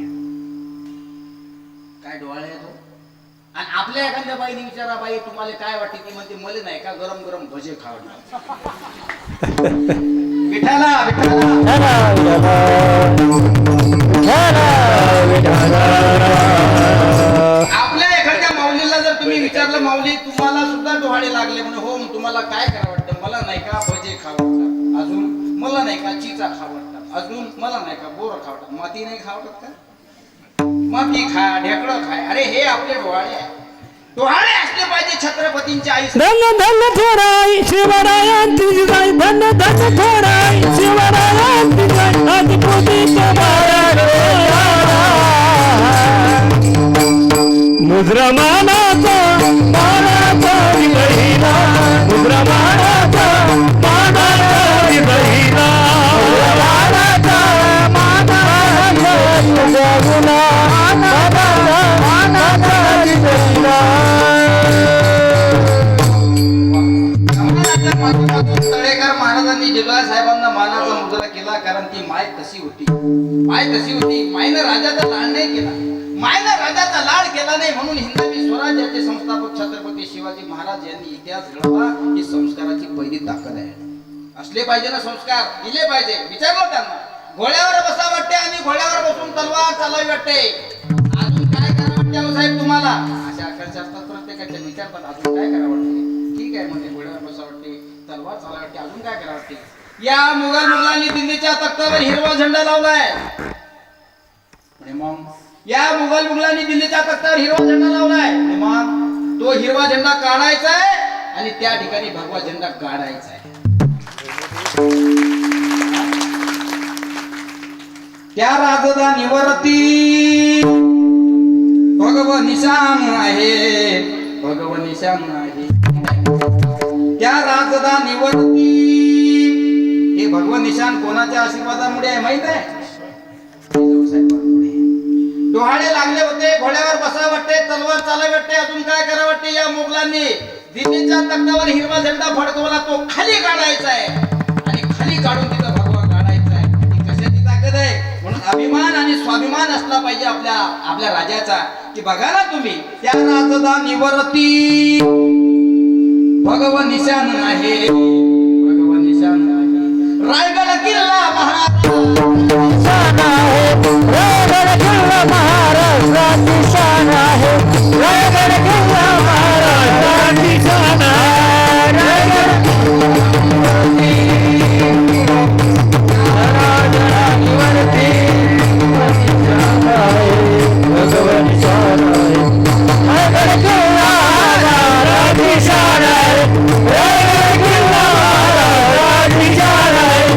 काय डोळे आहेत हो. आणि आपल्या एखाद्या बाईने विचारा, बाई तुम्हाला काय वाटते, ती म्हणते मला नाही का गरम गरम भजे खावं. विठाला आपल्या एखाद्या माऊलीला जर तुम्ही विचारलं, माऊली तुम्हाला सुद्धा डोहाळे लागले म्हणे, हो तुम्हाला काय करावं वाटतं, मला नाही का भजे खावं वाटतात, अजून मला नाही का चिचा खावं वाटतात, अजून मला नाही का बोर खावं वाटतात. माती नाही खावं वाटत का? माती खा, ढेकळं खाय. अरे हे आपले डोहाळे आहे. डोहाळे असले पाहिजे छत्रपतींच्या आई. धन धन थोराई शिवरायांची जिजाई, धन धन थोराई शिवरायांची जिजाई, आज पोतीचा मुद्रमानाचा मानाचा विबहिना, मुद्रमानाचा मानाचा विबहिना, मुद्रमानाचा मानाचा विबहिना, मानाचा विबहिना. तळेकर महाराजांनी जिजाऊ साहेबांना मानाचा मुजरा केला, कारण ती माय तशी होती. माय तशी होती. मायनं राजाचा लाड नाही केला. मायनं राजाचा लाड केला नाही, म्हणून हिंदवी स्वराज्याचे संस्थापक छत्रपती शिवाजी महाराज यांनी इतिहास घडवला. ही संस्काराची पहिली ताकद आहे. असले पाहिजे ना संस्कार, दिले पाहिजे. विचारलं त्यांना, घोड्यावर बसा वाटते आणि घोड्यावर बसून तलवार चालवावी वाटते, अजून काय करावं वाटते साहेब तुम्हाला? अशा आकांक्षा असतात प्रत्येकाच्या. विचारतात, अजून काय करावं वाटते? ठीक आहे म्हणजे घोड्यावर बसा वाटते, तलवार चालवावी वाटते, अजून काय करावं वाटते? या मुघलांनी दिल्लीच्या तख्तावर हिरवा झेंडा लावलाय. मग या मुघलांनी दिल्लीच्या तख्तावर हिरवा झेंडा लावलाय. मग तो हिरवा झेंडा काढायचा आहे आणि त्या ठिकाणी भगवा झेंडा काढायचा आहे. त्या राजधानीवरती भगव निशाण आहे, भगव निशाण आहे. त्या राजधानीवरती हे भगव निशाण कोणाच्या आशीर्वादामुळे आहे माहित आहे? डोहाळे लागले होते, घोड्यावर बसा वाटते, तलवार चालावी वाटते, अजून काय करावं वाटते? या मुघलांनी दिल्लीच्या तख्तावर हिरवा झेंडा फडकवला, तो खाली काढायचा आहे आणि खाली काढून तिथं भगवा काढायचा आहे. ही कशाची ताकद आहे? म्हणून अभिमान आणि स्वाभिमान असला पाहिजे आपल्या राजाचा. की बघा ना तुम्ही, त्या राजधानीवरती भगव निशाण आहे, भगव निशाण आहे. रायगड किल्ला निशाण आहे, रायगड किल्ला महाराष्ट्राची निशाण आहे, रायगड किल्ला महाराष्ट्राची निशाण आहे. राजधानीवरती निशाण आहे, भगव निशाण आहे, रायगड किल्ला महाराष्ट्राची निशाण आहे, रायगड किल्ला महाराष्ट्राची निशाण आहे,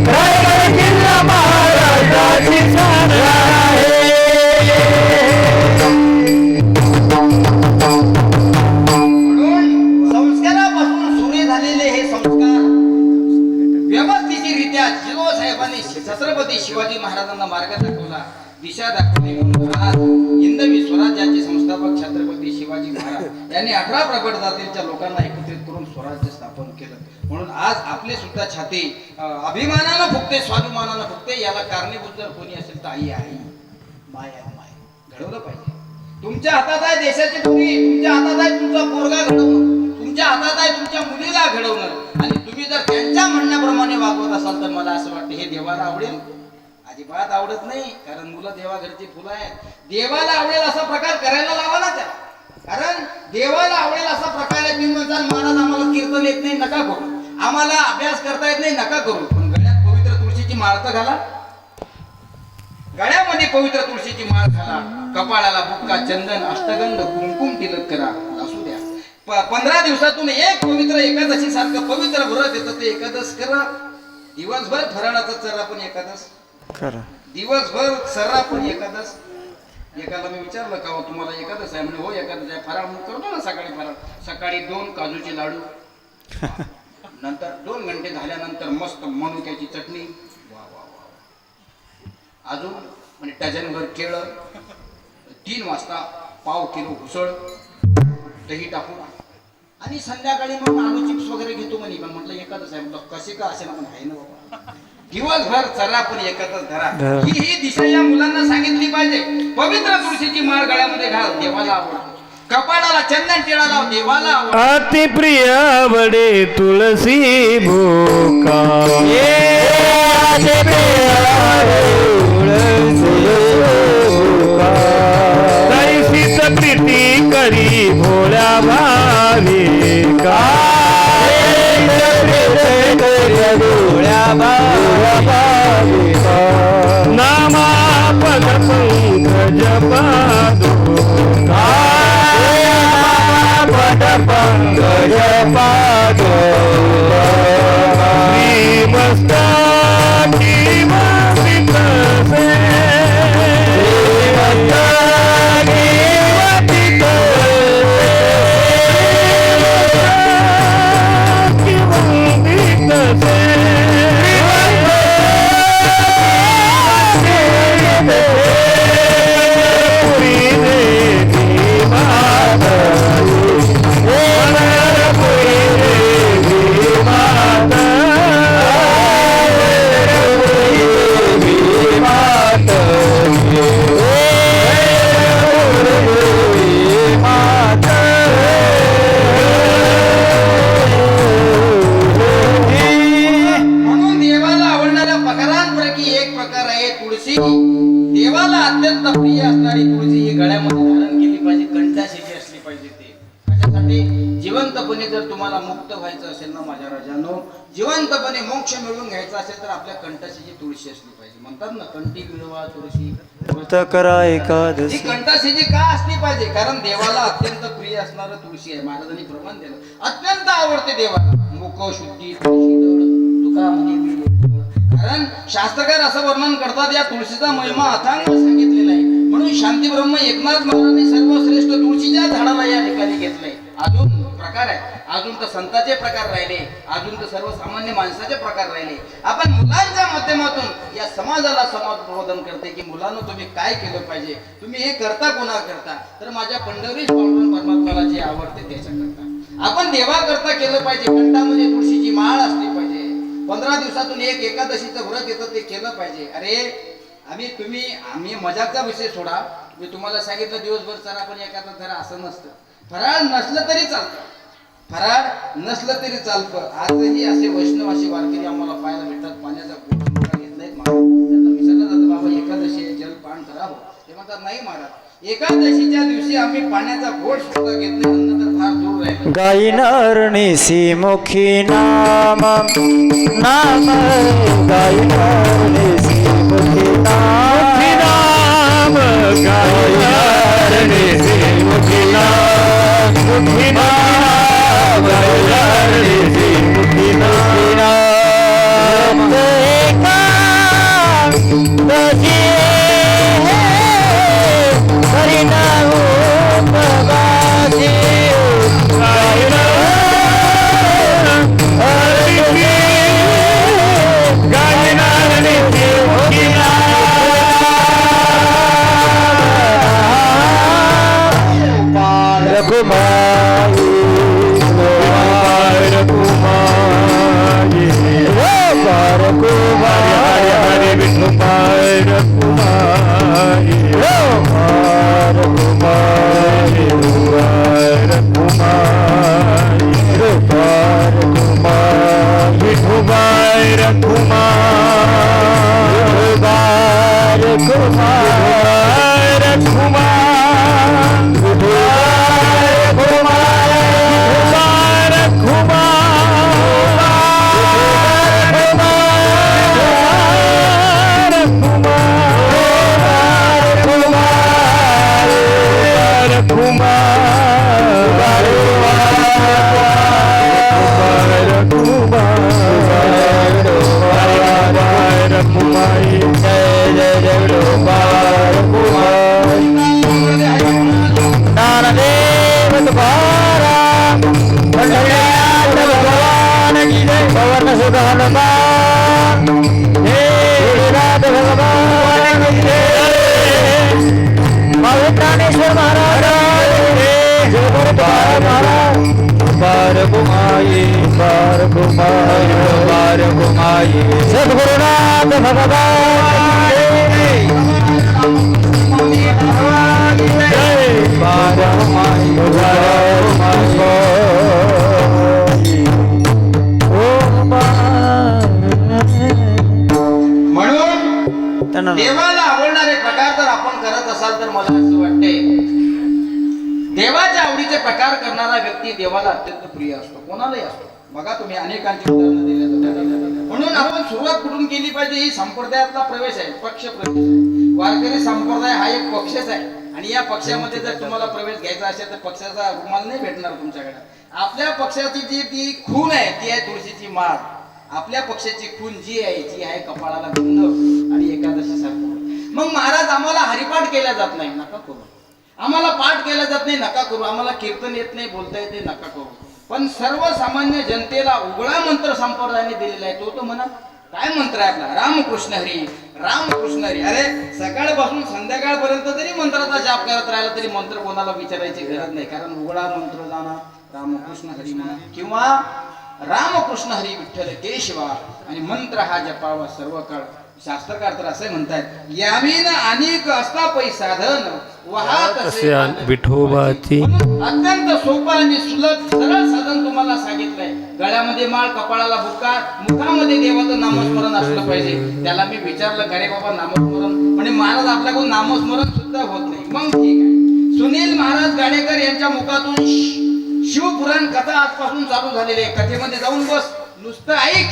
रायगड किल्ला महाराष्ट्राची निशाण आहे. म्हणून संस्कारापासून सुरे झालेले हे संस्कार व्यवस्थितरित्या जिजाऊ साहेबांनी छत्रपती शिवाजी महाराजांना मार्ग दाखवला, दिशा दाखवली. म्हणून आज हिंदवी स्वराज्याचे संस्थापक छत्रपती शिवाजी महाराज यांनी 18 प्रगट जातीच्या लोकांना एकत्रित करून स्वराज्य स्थापन केलं. म्हणून आज आपले सुद्धा छाती अभिमानानं फुगते, स्वाभिमानानं फुगते. याला कारणीभूत जर कोणी असेल तर आई आहे, माय आहे. माय घडवलं पाहिजे. तुमच्या हातात आहे देशाची पुरी, तुमच्या हातात आहे तुमचा पोरगा घडवणं, तुमच्या हातात आहे तुमच्या मुलीला घडवणं. आणि तुम्ही जर त्यांच्या म्हणण्याप्रमाणे वागवत असाल तर मला असं वाटतं हे देवाला आवडेल? अजिबात आवडत नाही. कारण मुलं देवा घरची फुलं आहेत. देवाला आवडेल असा प्रकार करायला लावा ना त्या. कारण देवाला आवडेल असा प्रकार आहे. तुम्ही म्हणताल महाराज आम्हाला कीर्तन येत नाही, नका करू. आम्हाला अभ्यास करता येत नाही, नका करू. पण गळ्यात पवित्र तुळशीची माळ तर घाला. गळ्यामध्ये पवित्र तुळशीची माळ घाला, कपाळाला बुक्का, चंदन, अष्टगंध, कुंकुम तिलक करा, असू द्या. 15 दिवसातून एक पवित्र एकादशी सारखं पवित्र व्रत येतं ते एकादश करा. दिवसभर फराळाचा चरा पण एकादश खरं. दिवसभर सर्रा पण एकादश. एकाला मी विचारलं का तुम्हाला एकादश आहे? म्हणजे हो एकादश आहे. फराळ करतो ना सकाळी. फराळ सकाळी 2 काजूचे लाडू, नंतर 2 घंटे झाल्यानंतर मस्त मनुक्याची चटणी, वा वा वा, अजून म्हणजे डझनभर केळं, 3 वाजता पाव किलो उसळ, दही टाकून, आणि संध्याकाळी मग आलू चिप्स वगैरे घेतो म्हणे. पण म्हटलं एकच आहे, म्हटलं कसे का असे ना, पण आहे ना बाबा, दिवसभर चला पण एकत्रच धरा. ही दिशा या मुलांना सांगितली पाहिजे. पवित्र तुळशीची माळ गळ्यामध्ये घाल, देवाला आवडतो. कपाळाला चंदन टिळा लाव, देवाला आवडतो. अति प्रिय आवडे तुळसी भोका, तैसीच प्रीती करी भोळ्या भाविका, नामा पद पंकज पादुका, पद पंकज पादुका, श्रीमस्ताकी वसित से, श्रीमस्ताकी वसित से, म्हणून देवाला आवडणाऱ्या प्रकारांपैकी एक प्रकार आहे तुळशी. देवाला अत्यंत प्रिय असणारी तुळशी ही गळ्यामध्ये धारण केली पाहिजे, कंठाशी असली पाहिजे. ते कशासाठी? जिवंतपणे जर तुम्हाला मुक्त व्हायचं असेल ना माझ्या राजानो, जिवंतपणे मोक्ष मिळवून घ्यायचा असेल तर आपल्या कंठाशी तुळशी असली पाहिजे. म्हणतात ना, कंठी मिळवा तुळशी करा ही एकादशी. कंठाशी का असली पाहिजे? कारण देवाला अत्यंत प्रिय असणारं तुळशी आहे. महाराजांनी प्रमाण दिलं, अत्यंत आवडते देवाला. मुख शुद्धी तुळशी दळ, तुका म्हणे मी दळ. कारण शास्त्रकार असं वर्णन करतात, या तुळशीचा महिमा अथांग सांगितलेला आहे. म्हणून शांती ब्रह्म एकनाथ महाराजांनी सर्वश्रेष्ठ तुळशीच्या झाडाला या ठिकाणी घेतलंय. अजून प्रकार आहे, अजून तर संतांचे प्रकार राहिले, अजून तर सर्वसामान्य माणसाचे प्रकार राहिले. आपण मुलांच्या माध्यमातून या समाजाला समाज प्रबोधन करते की मुलांना तुम्ही काय केलं पाहिजे, तुम्ही हे करता कोणा करता, तर माझ्या पंढरीश पांडुरंग परमात्म्याला जे आवडते त्याच्या करता आपण देवा करता केलं पाहिजे. कंठामध्ये तुळशीची माळ असली पाहिजे. 15 दिवसातून एक एकादशीचं व्रत येतं, ते केलं पाहिजे. अरे आम्ही मजाकचा विषय सोडा. मी तुम्हाला सांगितलं दिवसभर चला पण एखादा धरा, असं नसतं. फराळ नसलं तरी चालतं, फराळ नसलं तरी चालतं. आजही असे वैष्णव असे वारकरी आम्हाला पाहायला भेटतात, पाण्याचा घोट घेतलाय. त्यांना विचारलं जातं, बाबा एकादशी जलपान करावं. ते म्हणतात नाही महाराज, एकादशीच्या दिवशी आम्ही पाण्याचा घोट सुद्धा घेत नाही, अन्न तर फार दूर राहिलं. गायिनारणीसी मुखी नाम नाम, गायिनारणीसी मुखी नाम, गायिनारणीसी मुखी नाम, मुखी नाम, गायिनारणीसी मुखी नाम. पवन सुत हनुमान हे नाथ भगवान के ज्ञानेश्वर महाराज जय गुरु महाराज बार घुमाए सद्गुरुनाथ भगवान जय बार म्हणून त्यांना देवाला आवडणारे प्रकार जर आपण करत असाल तर मला असं वाटते देवाच्या आवडीचे प्रकार करणारा व्यक्ती देवाला अत्यंत प्रिय असतो, कोणालाही असतो. बघा तुम्ही अनेकांची उदाहरणं दिली. म्हणून आपण सुरुवात कुठून केली पाहिजे? ही संप्रदायातला प्रवेश आहे, पक्ष प्रवेश आहे. वारकरी संप्रदाय हा एक पक्षच आहे आणि या पक्षामध्ये जर तुम्हाला प्रवेश घ्यायचा असेल तर पक्षाचा रुमाल नाही भेटणार तुमच्याकडे. आपल्या पक्षाची जी ती खून आहे ती आहे तुळशीची माळ. आपल्या पक्षाची खून जी आहे ती आहे कपाळाला गुंड आणि एकादशी सारखं. मग महाराज आम्हाला हरिपाठ केला जात नाही, नका करू. आम्हाला पाठ केला जात नाही, नका करू. आम्हाला कीर्तन येत नाही, बोलता येत नाही, नका करू. पण सर्वसामान्य जनतेला उघडा मंत्र संप्रदायाने दिलेला आहे. तो म्हणा काय मंत्र आहे आपला? रामकृष्ण हरी, रामकृष्ण हरी. अरे सकाळपासून संध्याकाळपर्यंत जरी मंत्राचा जाप करत राहिला तरी मंत्र कोणाला विचारायची गरज नाही, कारण उघडा मंत्र जाणा रामकृष्ण हरी म्हणा किंवा रामकृष्ण हरी विठ्ठल केशवा आणि मंत्र हा जपावा सर्व काळ. शास्त्रकार तर असे म्हणतात, यामीन अनेक असता पै साधन वाहत असे विठोबाची. अत्यंत सोपं आणि सुलभ सरळ साधन तुम्हाला सांगितलंय. गळ्यामध्ये माळ, कपाळाला बुक्का, मुखामध्ये देवाचं नामस्मरण असलं पाहिजे. त्याला मी विचारलं, अरे बाबा नामस्मरण म्हणजे महाराज आपल्याकडून नामस्मरण सुद्धा होत नाही. मग ठीक आहे. सुनील महाराज गाडेकर यांच्या मुखातून शिवपुराण कथा आजपासून चालू झालेली आहे. कथेमध्ये जाऊन बस, नुसतं ऐक.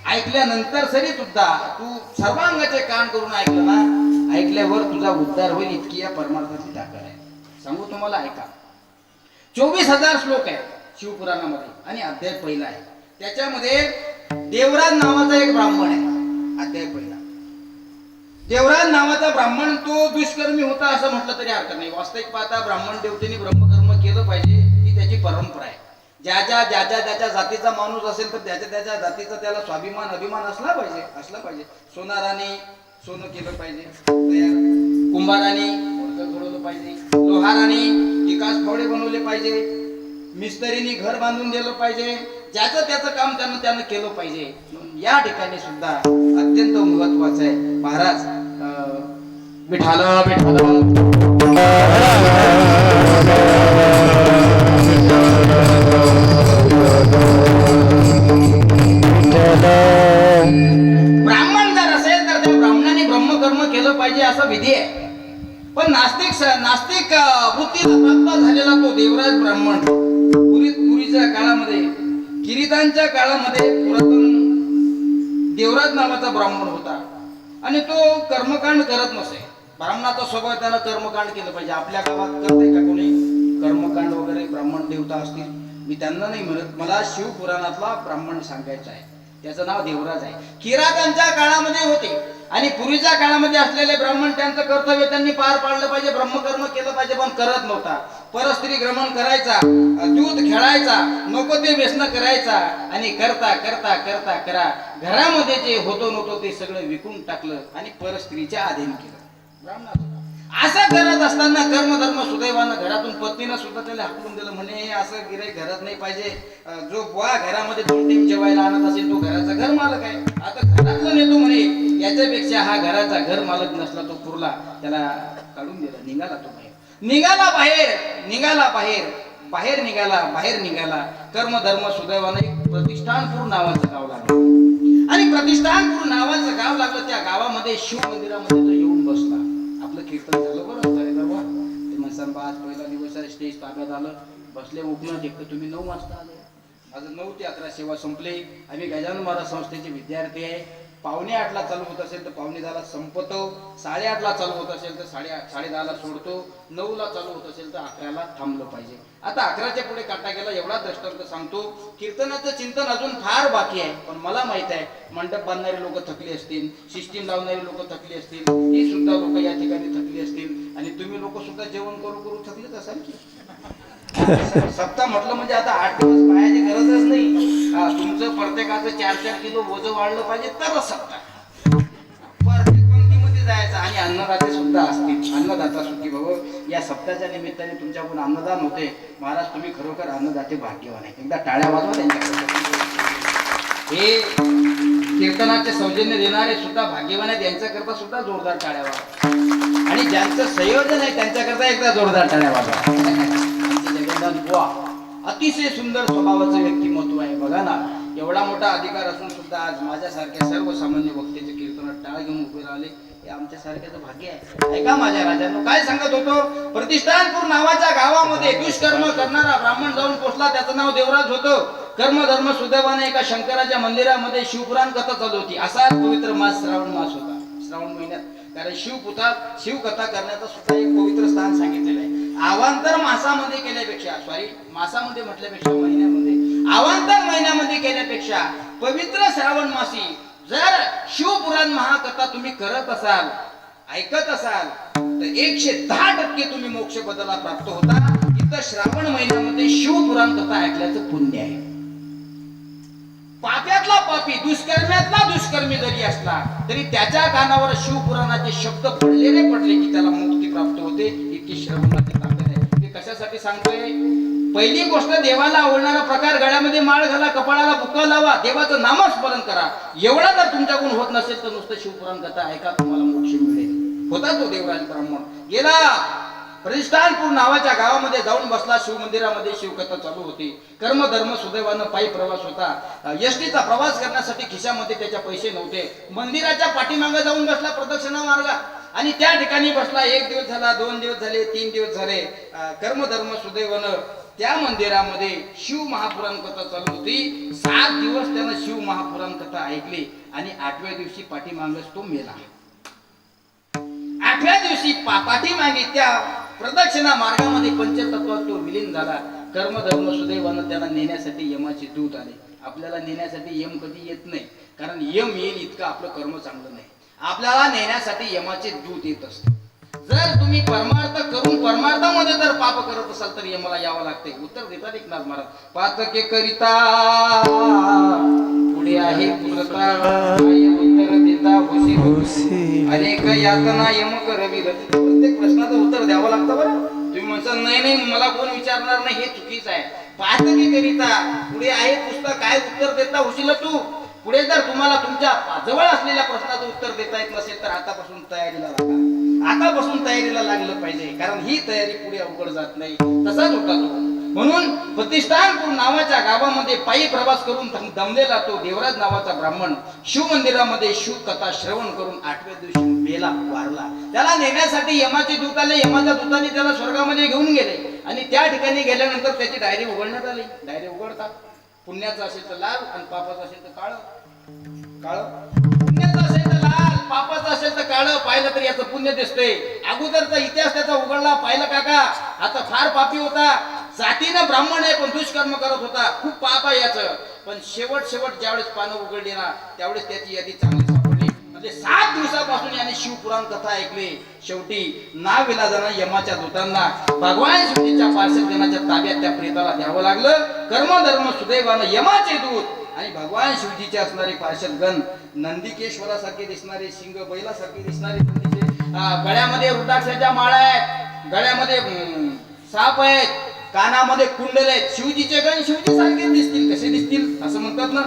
ऐकल्यानंतर सरी सुद्धा तू सर्वांगाचे कान करून ऐकलं ना, ऐकल्यावर तुझा उद्धार होईल, इतकी या परमार्थाची ताकद आहे. सांगू तुम्हाला, ऐका. 24,000 श्लोक आहेत शिवपुराणामध्ये आणि अध्याय पहिला आहे. त्याच्यामध्ये देवराज नावाचा एक ब्राह्मण आहे. अध्याय पहिला. देवराज नावाचा ब्राह्मण तो दुष्कर्मी होता असं म्हटलं तरी हरकत नाही. वास्तविक पाहता ब्राह्मण देवतेने ब्रह्मकर्म केलं पाहिजे, ही त्याची परंपरा आहे. ज्याच्या जातीचा माणूस असेल तर त्याच्या जातीचा त्याला स्वाभिमान अभिमान असला पाहिजे. सोनाराने सोनं केलं पाहिजे तयार, कुंभाराने वर्ग घडवलं पाहिजे, लोहाराने टिकास फवडे बनवले पाहिजे, मिस्त्रीने घर बांधून दिलं पाहिजे. ज्याचं त्याचं काम त्यानं केलं पाहिजे. या ठिकाणी सुद्धा अत्यंत महत्वाचं आहे. महाराज विठाला ब्राह्मण जर असेल तर त्या ब्राह्मणाने ब्रह्मकर्म केलं पाहिजे असं विधी आहे. पण नास्तिक वृत्तीला प्राप्त झालेला तो देवराज ब्राह्मण पुरीच्या काळामध्ये, किरीटांच्या काळामध्ये पुरातन देवराज नावाचा ब्राह्मण होता आणि तो कर्मकांड करत नसे. ब्राह्मणाचा स्वभाव त्याला कर्मकांड केलं पाहिजे. आपल्या गावात करते का कोणी कर्मकांड वगैरे? ब्राह्मण देवता असतील, मी त्यांना नाही म्हणत, मला शिवपुराणातला ब्राह्मण सांगायचा आहे. त्याचं नाव देवराज आहे. किरातांच्या काळामध्ये होते आणि पूर्वीच्या काळामध्ये असलेले ब्राह्मण त्यांचं कर्तव्य त्यांनी पार पाडलं पाहिजे, ब्रह्मकर्म केलं पाहिजे, पण करत नव्हता. परस्त्री ग्रमण करायचा, दूध खेळायचा, नको ते व्यसन करायचा आणि करता करता करता करा घरामध्ये जे होतो नव्हतो ते सगळं विकून टाकलं आणि परस्त्रीच्या अधीन केलं. ब्राह्मण असं करत असताना कर्मधर्म सुदैवानं घरातून पत्नीनं सुद्धा त्याला हाकलून दिलं. म्हणे असं गिऱ्हाईक घरात नाही पाहिजे. जो बुवा घरामध्ये 2 टाइम जेवायला आणत असेल तो घराचा घर मालक आहे. आता घरातलं नेतो म्हणे, याच्यापेक्षा हा घराचा घर मालक नसला तो पुरला, त्याला काढून दिला. निघाला तो बाहेर निघाला. कर्मधर्म सुदैवानं एक प्रतिष्ठानपूर नावाचं गाव लागलं आणि प्रतिष्ठानपूर नावाचं गाव लागलं. त्या गावामध्ये शिव मंदिरामध्ये तो येऊन बसला. आपलं कीर्तन झालं बरं तरी दरबार ते म्हणसान आज पहिला दिवस आहे, स्टेज ताब्यात आलं, बसले उठणं एक तर तुम्ही 9 वाजता आले. माझं 9 ते 11 सेवा संपली. आम्ही गजानन महाराज संस्थेचे विद्यार्थी आहे. 7:45 चालू होत असेल तर 7:45 संपतो, 8:30 चालू होत असेल तर 10:30 सोडतो, 9 चालू होत असेल तर 11 थांबलं पाहिजे. आता 11च्या पुढे काटा गेला. एवढा दृष्टांत सांगतो. कीर्तनाचं चिंतन अजून फार बाकी आहे, पण मला माहित आहे मंडप बांधणारे लोक थकली असतील, सिस्टीम लावणारी लोक थकली असतील, ही सुद्धा लोक या ठिकाणी थकली असतील आणि तुम्ही लोक सुद्धा जेवण करू थकलेच असाल की सप्ताह म्हटलं म्हणजे आता 8 दिवस पायाची गरजच नाही. हा, तुमचं प्रत्येकाचं 4-4 किलो वजन वाढलं पाहिजे तरच सप्ताह. प्रत्येक पंक्तीमध्ये जायचं. आणि अन्नदाते सुद्धा असतील. अन्नदाता सुखी भव. या सप्ताहाच्या निमित्ताने तुमच्याकडून अन्नदान होते. महाराज तुम्ही खरोखर अन्नदाते भाग्यवान आहे. एकदा टाळ्या वाजवा त्यांच्याकडे. हे कीर्तनाचे सौजन्य देणारे सुद्धा भाग्यवान आहेत. यांच्याकरता सुद्धा जोरदार टाळ्या वाजवा. आणि ज्यांचं संयोजन आहे त्यांच्याकरता एकदा जोरदार टाळ्या वाजवा. जगन्नाथ बुवा अतिशय सुंदर स्वभावाचं व्यक्तिमत्व आहे. बघा ना, एवढा मोठा अधिकार असून सुद्धा आज माझ्यासारख्या सर्वसामान्य वक्त्याचे कीर्तनात टाळ घेऊन उभे राहिले. हे आमच्या सारख्याचं भाग्य आहे. ऐका माझ्या राजांनो, काय सांगत होतो. प्रतिष्ठानपूर नावाच्या गावामध्ये दुष्कर्म करणारा ब्राह्मण जाऊन पोचला. त्याचं नाव देवराज होतं. कर्म धर्म सुदैवाने एका शंकराच्या मंदिरामध्ये शिवपुराण कथा चालू होती. असा पवित्र मास श्रावण मास होता. श्रावण महिन्यात, कारण शिवकथा करण्याचं सुद्धा एक पवित्र स्थान सांगितलेलं आहे. अवांतर मासामध्ये केल्यापेक्षा, मासामध्ये म्हटल्यापेक्षा महिन्यामध्ये, अवांतर महिन्यामध्ये केल्यापेक्षा पवित्र श्रावण मासी जर शिवपुराण महाकथा तुम्ही करत असाल, ऐकत असाल, तर 110% तुम्ही मोक्ष बदला प्राप्त होता. इथं श्रावण महिन्यामध्ये शिवपुराण कथा ऐकल्याचं पुण्य आहे. पाप्यातला पापी, दुष्कर्म्यातला दुष्कर्मी जरी असला तरी त्याच्या कानावर शिवपुराणाचे शब्द पडले की त्याला मुक्ती प्राप्त होते. इतकी श्रवणाची ताकद आहे. मी कशासाठी सांगतोय. पहिली गोष्ट, देवाला आवडणारा प्रकार, गळ्यामध्ये माळ घाला, कपाळाला बुक्का लावा, देवाचं नामस्मरण करा. एवढा जर तुमच्याकडून होत नसेल तर नुसतं शिवपुराण कथा ऐका, तुम्हाला मोक्ष मिळेल. होता तो देवराज ब्राह्मण गेला प्रतिष्ठानपूर नावाच्या गावामध्ये जाऊन बसला. शिव मंदिरामध्ये शिवकथा चालू होती. कर्म धर्म सुदैवानं पायी प्रवास होता. एसटीचा प्रवास करण्यासाठी खिशामध्ये त्याच्या पैसे नव्हते. मंदिराच्या पाठीमागे जाऊन बसला प्रदक्षिणा मार्गात आणि त्या ठिकाणी बसला. 1 दिवस झाला, 2 दिवस झाले, 3 दिवस झाले. कर्म धर्म सुदैवानं त्या मंदिरामध्ये शिव महापुराण कथा चालू होती. 7 दिवस त्यानं शिव महापुराण कथा ऐकली आणि 8व्या दिवशी पाठीमागच तो मेला. 8व्या दिवशी पाठीमागे त्या प्रदक्षिणा मार्गामध्ये पंचतत्वात तो विलीन झाला. कर्मधर्म सुदैवानं त्याला नेण्यासाठी यमाचे दूत आले. आपल्याला नेण्यासाठी यम कधी येत नाही, कारण यम येईल इतकं आपलं कर्म चांगलं नाही. आपल्याला नेण्यासाठी यमाचे दूत येत असते. जर तुम्ही परमार्थ करून परमार्थामध्ये जर पाप करत असाल तर यमाला यावं लागते. उत्तर देतात एकनाथ महाराज, पातके करिता पुढे आहे पुरता, उत्तर देता होशी अनेक यातना यम करविल. प्रत्येक प्रश्नाचं उत्तर द्यावं लागतं बरं. तुम्ही म्हणता नाही मला कोण विचारणार नाही, हे चुकीचं आहे. पातके करिता पुढे आहे पुस्तक, काय उत्तर देता होशील तू. पुढे जर तुम्हाला तुमच्या जवळ असलेल्या प्रश्नाचं उत्तर देता येत नसेल तर आतापासून तयारीला लागा. आतापासून तयारीला लागलं पाहिजे, कारण ही तयारी पुढे अवघड जात नाही. तसाच होता तो. म्हणून प्रतिष्ठानपूर नावाच्या गावामध्ये पायी प्रवास करून दमलेला तो देवराज नावाचा ब्राह्मण शिव मंदिरामध्ये शिव कथा श्रवण करून 8व्या दिवशी मेला, वारला. त्याला नेण्यासाठी यमाचे दूत आले. यमाच्या दूताने त्याला स्वर्गामध्ये घेऊन गेले आणि त्या ठिकाणी गेल्यानंतर त्याची डायरी उघडण्यात आली. डायरी उघडतात, पुण्याचं असेल तर लाल आणि पापाचं असेल तर काळं. पुण्याचं असेल तर लाल, पापाचं असेल तर काळं. पाहिलं तर याचं पुण्य दिसतंय. अगोदरचा इतिहास त्याचा उघडला, पाहिलं काका आता फार पापी होता. जातीनं ब्राह्मण आहे पण दुष्कर्म करत होता, खूप पाप आहे याचं. पण शेवट ज्यावेळेस पानं उघडली ना त्यावेळेस त्याची यादी चांगली सापडली. म्हणजे 7 दिवसापासून याने शिवपुराण कथा ऐकली. शेवटी नाविलाजानं यमाच्या दूतांना भगवान शिवजीच्या पार्षदगणाच्या ताब्यात त्या प्रेताला द्यावं लागलं. कर्मधर्म सुदैवानं यमाचे दूत आणि भगवान शिवजीचे असणारे पार्षदगण, नंदिकेश्वरासारखे दिसणारे, शिंग बैलासारखे दिसणारे, गळ्यामध्ये रुद्राक्षाच्या माळा आहेत, गळ्यामध्ये साप आहेत, कानामध्ये कुंडल आहेत. शिवजीचे गण शिवजी सारखे दिसतील. कसे दिसतील असं म्हणतात ना,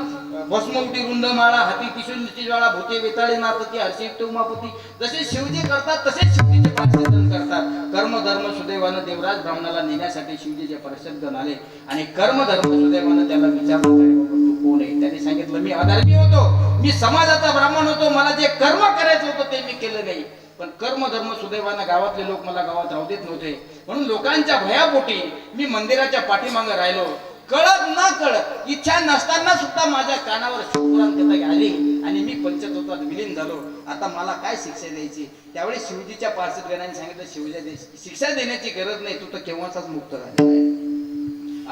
भस्मवटी रुंद माळा, हाती पिशून ज्वाळा, भूते वेताळे नाचती, हर्षयुक्त उमापती. जसे शिवजी करतात तसेच शिवजीचे पार्षदगण करतात. कर्मधर्म सुदैवानं देवराज ब्राह्मणाला नेण्यासाठी शिवजीचे पार्षदगण आले आणि कर्मधर्म सुदैवानं त्याला विचारलं, तू कोण आहे. त्याने सांगितलं, मी अधर्मी होतो, मी समाजाचा ब्राह्मण होतो, मला जे कर्म करायचं होतं ते मी केलं नाही. पण कर्मधर्म सुदैवानं गावातले लोक मला गावात राहू देत नव्हते, म्हणून लोकांच्या भयापोटी मी मंदिराच्या पाठीमागे राहिलो. कळत न कळत, इच्छा नसताना सुद्धा माझ्या कानावर शिवपुराण कथा आली आणि मी पंचतत्वात विलीन झालो. आता मला काय शिक्षा द्यायची. त्यावेळी शिवजीच्या पार्षदगणांनी सांगितलं, शिवजी शिक्षा देण्याची गरज नाही, तू तर केव्हाचाच मुक्त झालेला आहे.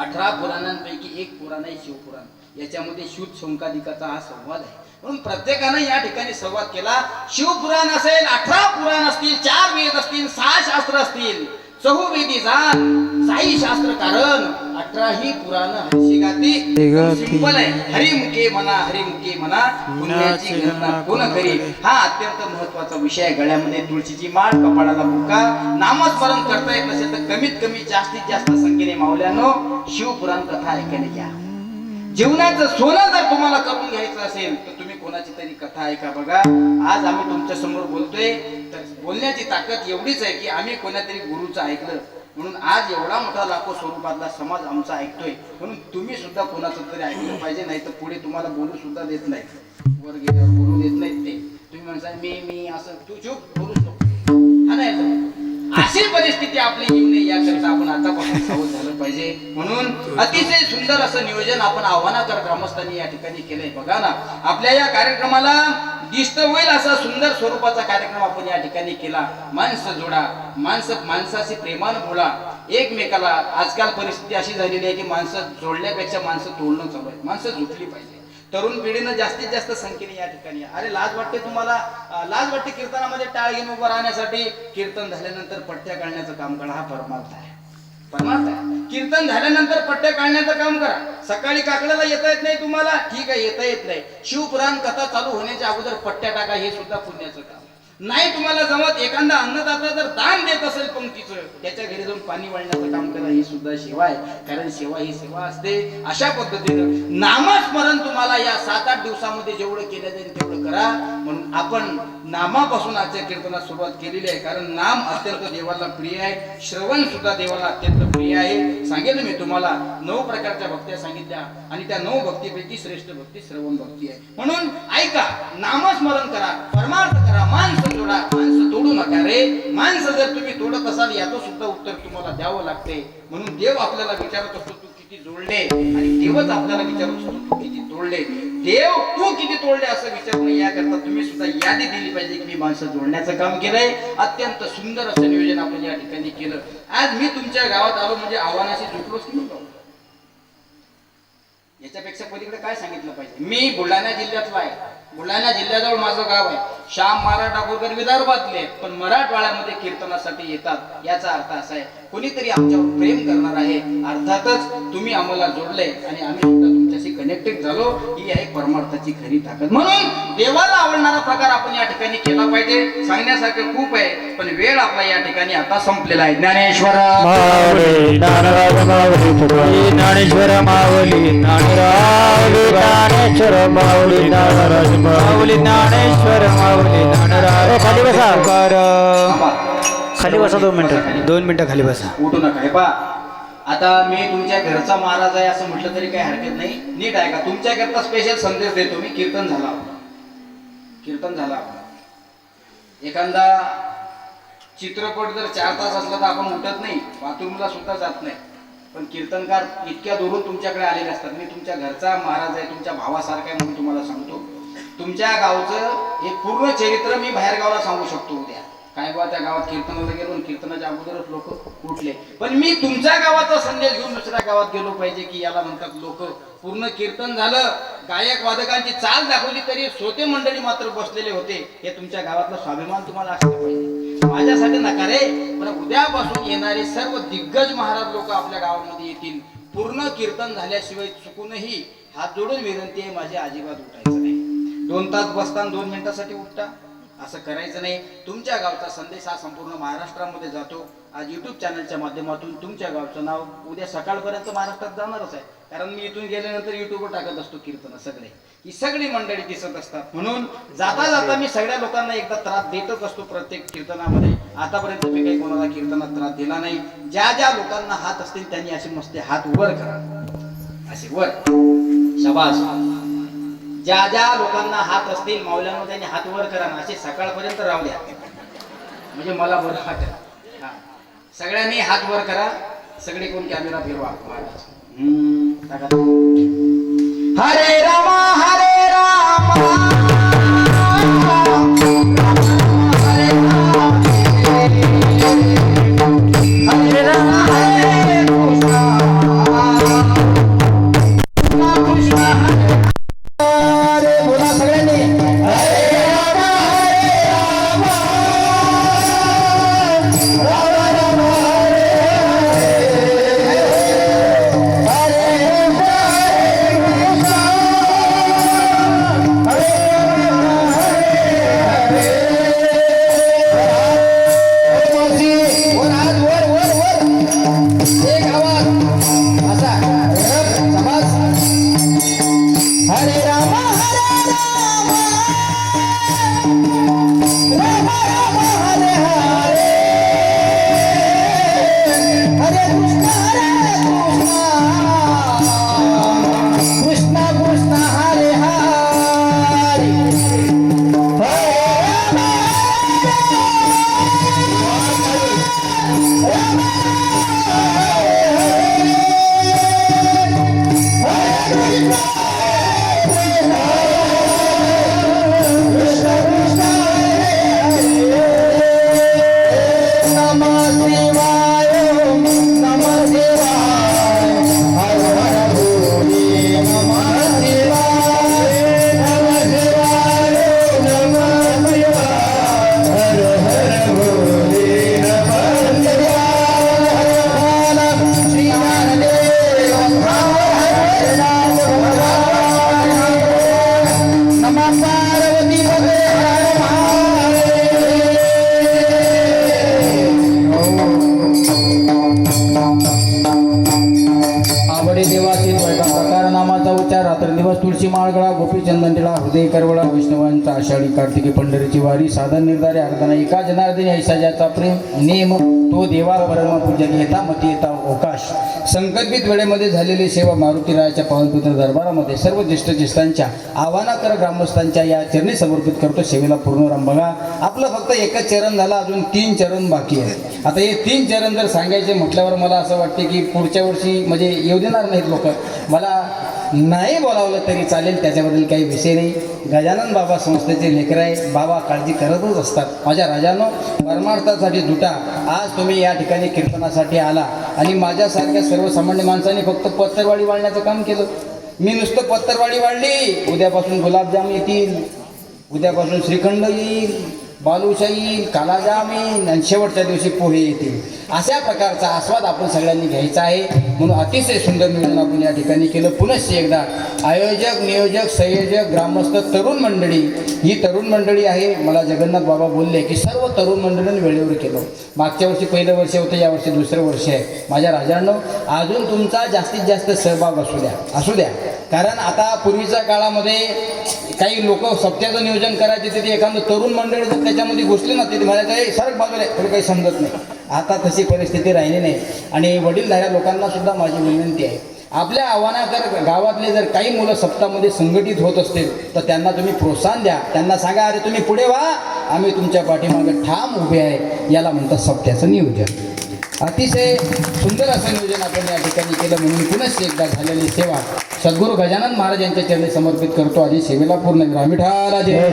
18 पुराणांपैकी एक पुराण आहे शिवपुराण. याच्यामध्ये शुद्ध शंकादिकाचा हा संवाद आहे. म्हणून प्रत्येकानं या ठिकाणी संवाद केला. शिवपुराण असेल, 18 पुराण असतील, 4 वेद असतील, 6 शास्त्र असतील, चहुवेदी जाण साई शास्त्र कारण 18ही पुराण हर्षी गाती. सिंपल आहे. हरिमुखे म्हणा पुण्याची गणना कोण करी. हा अत्यंत महत्वाचा विषय आहे. गळ्यामध्ये तुळशीची माळ, कपाळाला बुक्का. नामस्मरण करता येत नसेल तर कमीत कमी जास्तीत जास्त संख्येने मावल्यानो शिवपुराण कथा ऐकायला घ्या. जीवनाचं सोनं जर तुम्हाला करून घ्यायचं असेल तर तुम्ही कोणाची तरी कथा ऐका. बघा आज आम्ही तुमच्या समोर बोलतोय तर बोलण्याची ताकद एवढीच आहे की आम्ही कोणातरी गुरुचं ऐकलं म्हणून आज एवढा मोठा लाखो स्वरूपातला समाज आमचा ऐकतोय. म्हणून तुम्ही सुद्धा कोणाचं तरी ऐकलं पाहिजे. नाही तर पुढे तुम्हाला बोलू सुद्धा देत नाही. वर गेल्यावर बोलू देत नाहीत ते. तुम्ही म्हणता मी असं तू चूप बोलूच नको. हा नाही अशी परिस्थिती आपली येऊ नये याकरिता आपण आतापासून सावध झालं पाहिजे. म्हणून अतिशय सुंदर असं नियोजन आपण आव्हानाकर ग्रामस्थांनी या ठिकाणी केलंय. बघा ना आपल्या या कार्यक्रमाला दिष्ट होईल असा सुंदर स्वरूपाचा कार्यक्रम आपण या ठिकाणी केला. माणसं जोडा, माणसाशी प्रेमानं बोला एकमेकाला. आजकाल परिस्थिती अशी झालेली आहे की माणसं जोडल्यापेक्षा माणसं तोडणं चालू आहे. माणसं झुकली पाहिजे. तरुण पिढीनं जास्तीत जास्त संख्येने या ठिकाणी. अरे लाज वाटते तुम्हाला? लाज वाटते कीर्तनामध्ये टाळ घेऊन उभं राहण्यासाठी? कीर्तन झाल्यानंतर पट्ट्या काढण्याचं काम करा. हा परमार्थ आहे. कीर्तन झाल्यानंतर पट्ट्या काढण्याचं काम करा. सकाळी काकड्याला येता येत नाही तुम्हाला, ठीक आहे येता येत नाही. शिवपुराण कथा चालू होण्याच्या अगोदर पट्ट्या टाका. हे सुद्धा पुण्याचं काम नाही तुम्हाला जमत. एखादा अन्नदाता जर दान देत असेल पंक्तीचं त्याच्या घरी जाऊन पाणी वाळण्याचं काम करा. ही सुद्धा सेवा आहे. कारण सेवा ही सेवा असते. अशा पद्धतीनं नामस्मरण तुम्हाला या 7-8 दिवसामध्ये जेवढं केलं जाईल तेवढं करा. म्हणून आपण नामापासून आजच्या कीर्तनात सुरुवात केलेली आहे. कारण नाम अत्यंत देवाला प्रिय आहे. श्रवण सुद्धा देवाला अत्यंत प्रिय आहे. सांगितलं मी तुम्हाला 9 प्रकारच्या भक्त्या सांगितल्या आणि त्या 9 भक्तीपैकी श्रेष्ठ भक्ती श्रवण भक्ती आहे. म्हणून ऐका, नामस्मरण करा, परमार्थ करा, माणसं जोडा. माणसं तोडू नका रे. माणसं जर तुम्ही तोडत असाल याचं सुद्धा उत्तर तुम्हाला द्यावं लागते. म्हणून देव आपल्याला विचारत असतो तू किती जोडले आणि देवच आपल्याला विचारत असतो तू किती तोडले. देव तू किती तोडले असं विचारू नये याकरता तुम्ही सुद्धा यादी दिली पाहिजे की मी माणसं जोडण्याचं काम केलंय. अत्यंत सुंदर असं नियोजन आपण या ठिकाणी केलं. आज मी तुमच्या गावात आलो म्हणजे आव्हानाशी झुकलोच की नव्हतो. याच्यापेक्षा पलीकडे काय सांगितलं पाहिजे. मी बुलढाणा जिल्ह्यातला आहे. बुलढाणा जिल्ह्याजवळ माझं गाव आहे. श्याम महाराज डाकोरकर विदर्भातले पण मराठवाड्यामध्ये कीर्तनासाठी येतात. याचा अर्थ असा आहे कोणीतरी आमच्यावर प्रेम करणार आहे. अर्थातच तुम्ही आम्हाला जोडले आणि आम्ही सुद्धा तुमच्याशी कनेक्टेड झालो. ही आहे परमार्थाची खरी ताकद. म्हणून देवाला आवडणारा प्रकार आपण या ठिकाणी केला पाहिजे. सांगण्यासारखं खूप आहे पण वेळ आपला या ठिकाणी आता संपलेला आहे. ज्ञानेश्वर माऊली ज्ञानराज माऊली ज्ञानेश्वर माऊली ज्ञानेश्वर माऊली ज्ञानराज माऊली ज्ञानेश्वर माऊली ज्ञानराज. खाली बसा. खाली बसा 2 मिनिटं. 2 मिनिटं खाली बसा. उठू नका. हे पा आता मी तुमच्या घरचा महाराज आहे असं म्हटलं तरी काही हरकत नाही. नीट आहे का? तुमच्याकरता स्पेशल संदेश देतो मी. कीर्तन झाला एखादा चित्रपट जर 4 तास असला तर आपण उठत नाही, बाथरूमला सुद्धा जात नाही. पण कीर्तनकार इतक्या दुरून तुमच्याकडे आलेले असतात. मी तुमच्या घरचा महाराज आहे, तुमच्या भावासारखा आहे म्हणून तुम्हाला सांगतो. तुमच्या गावचं हे पूर्ण चरित्र मी बाहेर गावाला सांगू शकतो उद्या. काय बा त्या गावात कीर्तनाला गेलो आणि कीर्तनाच्या अगोदरच लोक उठले. पण मी तुमच्या गावाचा संदेश घेऊन दुसऱ्या गावात गेलो पाहिजे की याला म्हणतात लोक. पूर्ण कीर्तन झालं, गायक वादकांची चाल दाखवली तरी श्रोते मंडळी मात्र बसलेले होते. हे तुमच्या गावातला स्वाभिमान तुम्हाला असला पाहिजे. माझ्यासाठी नका रे, पण उद्यापासून येणारे सर्व दिग्गज महाराज लोक आपल्या गावामध्ये येतील. पूर्ण कीर्तन झाल्याशिवाय चुकूनही हात जोडून विनंती आहे माझी, अजिबात उठायचं नाही. 2 तास बसताना 2 मिनिटासाठी उठता असं करायचं नाही. तुमच्या गावचा संदेश हा संपूर्ण महाराष्ट्रामध्ये जातो. आज युट्यूब चॅनलच्या माध्यमातून तुमच्या गावचं नाव उद्या सकाळपर्यंत महाराष्ट्रात जाणारच आहे. कारण मी इथून गेल्यानंतर युट्यूबवर टाकत असतो कीर्तन सगळे. ही सगळी मंडळी दिसत असतात. म्हणून जाता जाता मी सगळ्या लोकांना एकदा त्रास देतच असतो प्रत्येक कीर्तनामध्ये. आतापर्यंत मी काही कोणाला कीर्तनात त्रास दिला नाही. ज्या ज्या लोकांना हात असतील त्यांनी असे मस्ते हात वर करा, असे वर, शाबास. ज्या ज्या लोकांना हात असतील माऊल्यांना त्यांनी हात वर करा ना, असे सकाळपर्यंत राहू द्या म्हणजे मला बरं वाटेल. सगळ्यांनी हात वर करा. सगळे कोण कॅमेरा फिरवा. हरे रामा हरे रामा हरे रामा हरे कृष्णा कृष्णा हरे बोला सगळ्यांनी. हरे रामा हरे रामा राम राम हरे पार्वती पते हर आवडे देवातील प्रकार नामाचा उच्चार रात्रंदिवस तुळशी माळगळा गोपीचंदन टिळा हृदय करवळा वैष्णवांचा आषाढी कार्तिकी पंढरीची वारी साधन निर्धारे अर्धना एका जनार्दनी ऐसा ज्याचा प्रेम नेम तो देवा परम पूजन येता मती येता अवकाश संकल्पित वेळेमध्ये झालेली सेवा मारुतीरायाच्या पावनपुत्र दरबारामध्ये सर्व ज्येष्ठांच्या आव्हानाकर ग्रामस्थांच्या या चरणी समर्पित करतो. सेवेला पूर्णराम बघा. आपलं फक्त एकच चरण झालं, अजून 3 चरण बाकी आहे. आता हे 3 चरण जर सांगायचे म्हटल्यावर मला असं वाटते की पुढच्या वर्षी म्हणजे येऊ देणार नाहीत लोक. मला नाही बोलावलं तरी चालेल, त्याच्याबद्दल काही विषय नाही. गजानन बाबा संस्थेचे लेकर आहे. बाबा काळजी करतच असतात. माझ्या राजानो, परमार्थासाठी जुटा. आज तुम्ही या ठिकाणी कीर्तनासाठी आला आणि माझ्यासारख्या सर्वसामान्य माणसाने फक्त पत्तरवाडी वाढण्याचं काम केलं. मी नुसतं पत्तरवाडी वाढली, उद्यापासून गुलाबजाम येतील, उद्यापासून श्रीखंड येईल, बालुशाही येईल, कालाजाम येईल आणि शेवटच्या दिवशी पोहे येतील. अशा प्रकारचा आस्वाद आपण सगळ्यांनी घ्यायचा आहे. म्हणून अतिशय सुंदर नियोजन आपण या ठिकाणी केलं. पुनश्च एकदा आयोजक, नियोजक, संयोजक, ग्रामस्थ, तरुण मंडळी, ही तरुण मंडळी आहे. मला जगन्नाथ बाबा बोलले की सर्व तरुण मंडळींनी वेळेवर केलं. मागच्या वर्षी पहिलं वर्ष होतं, यावर्षी दुसरं वर्ष आहे. माझ्या राजांनो, अजून तुमचा जास्तीत जास्त सहभाग असू द्या. कारण आता पूर्वीच्या काळामध्ये काही लोक सप्त्याचं नियोजन करायचे, तिथे एखादं तरुण मंडळ जर त्याच्यामध्ये घुसले ना, तिथे म्हणायचं सरक बाजूला, थोडं काही समजत नाही. आता तशी परिस्थिती राहिली नाही. आणि वडीलधाऱ्या लोकांना सुद्धा माझी विनंती आहे, आपल्या आव्हानाकर गावातले जर काही मुलं सप्ताहामध्ये संघटित होत असतील तर त्यांना तुम्ही प्रोत्साहन द्या. त्यांना सांगा, अरे तुम्ही पुढे व्हा, आम्ही तुमच्या पाठीमागे ठाम उभे आहे. याला म्हणतात सप्त्याचं नियोजन. अतिशय सुंदर असं नियोजन आपण या ठिकाणी केलं. म्हणून पुनश्च एकदा झालेली सेवा सद्गुरू गजानन महाराज यांच्या चरणी समर्पित करतो. आधी सेवेला पूर्ण विराम. विठ्ठलाची जय.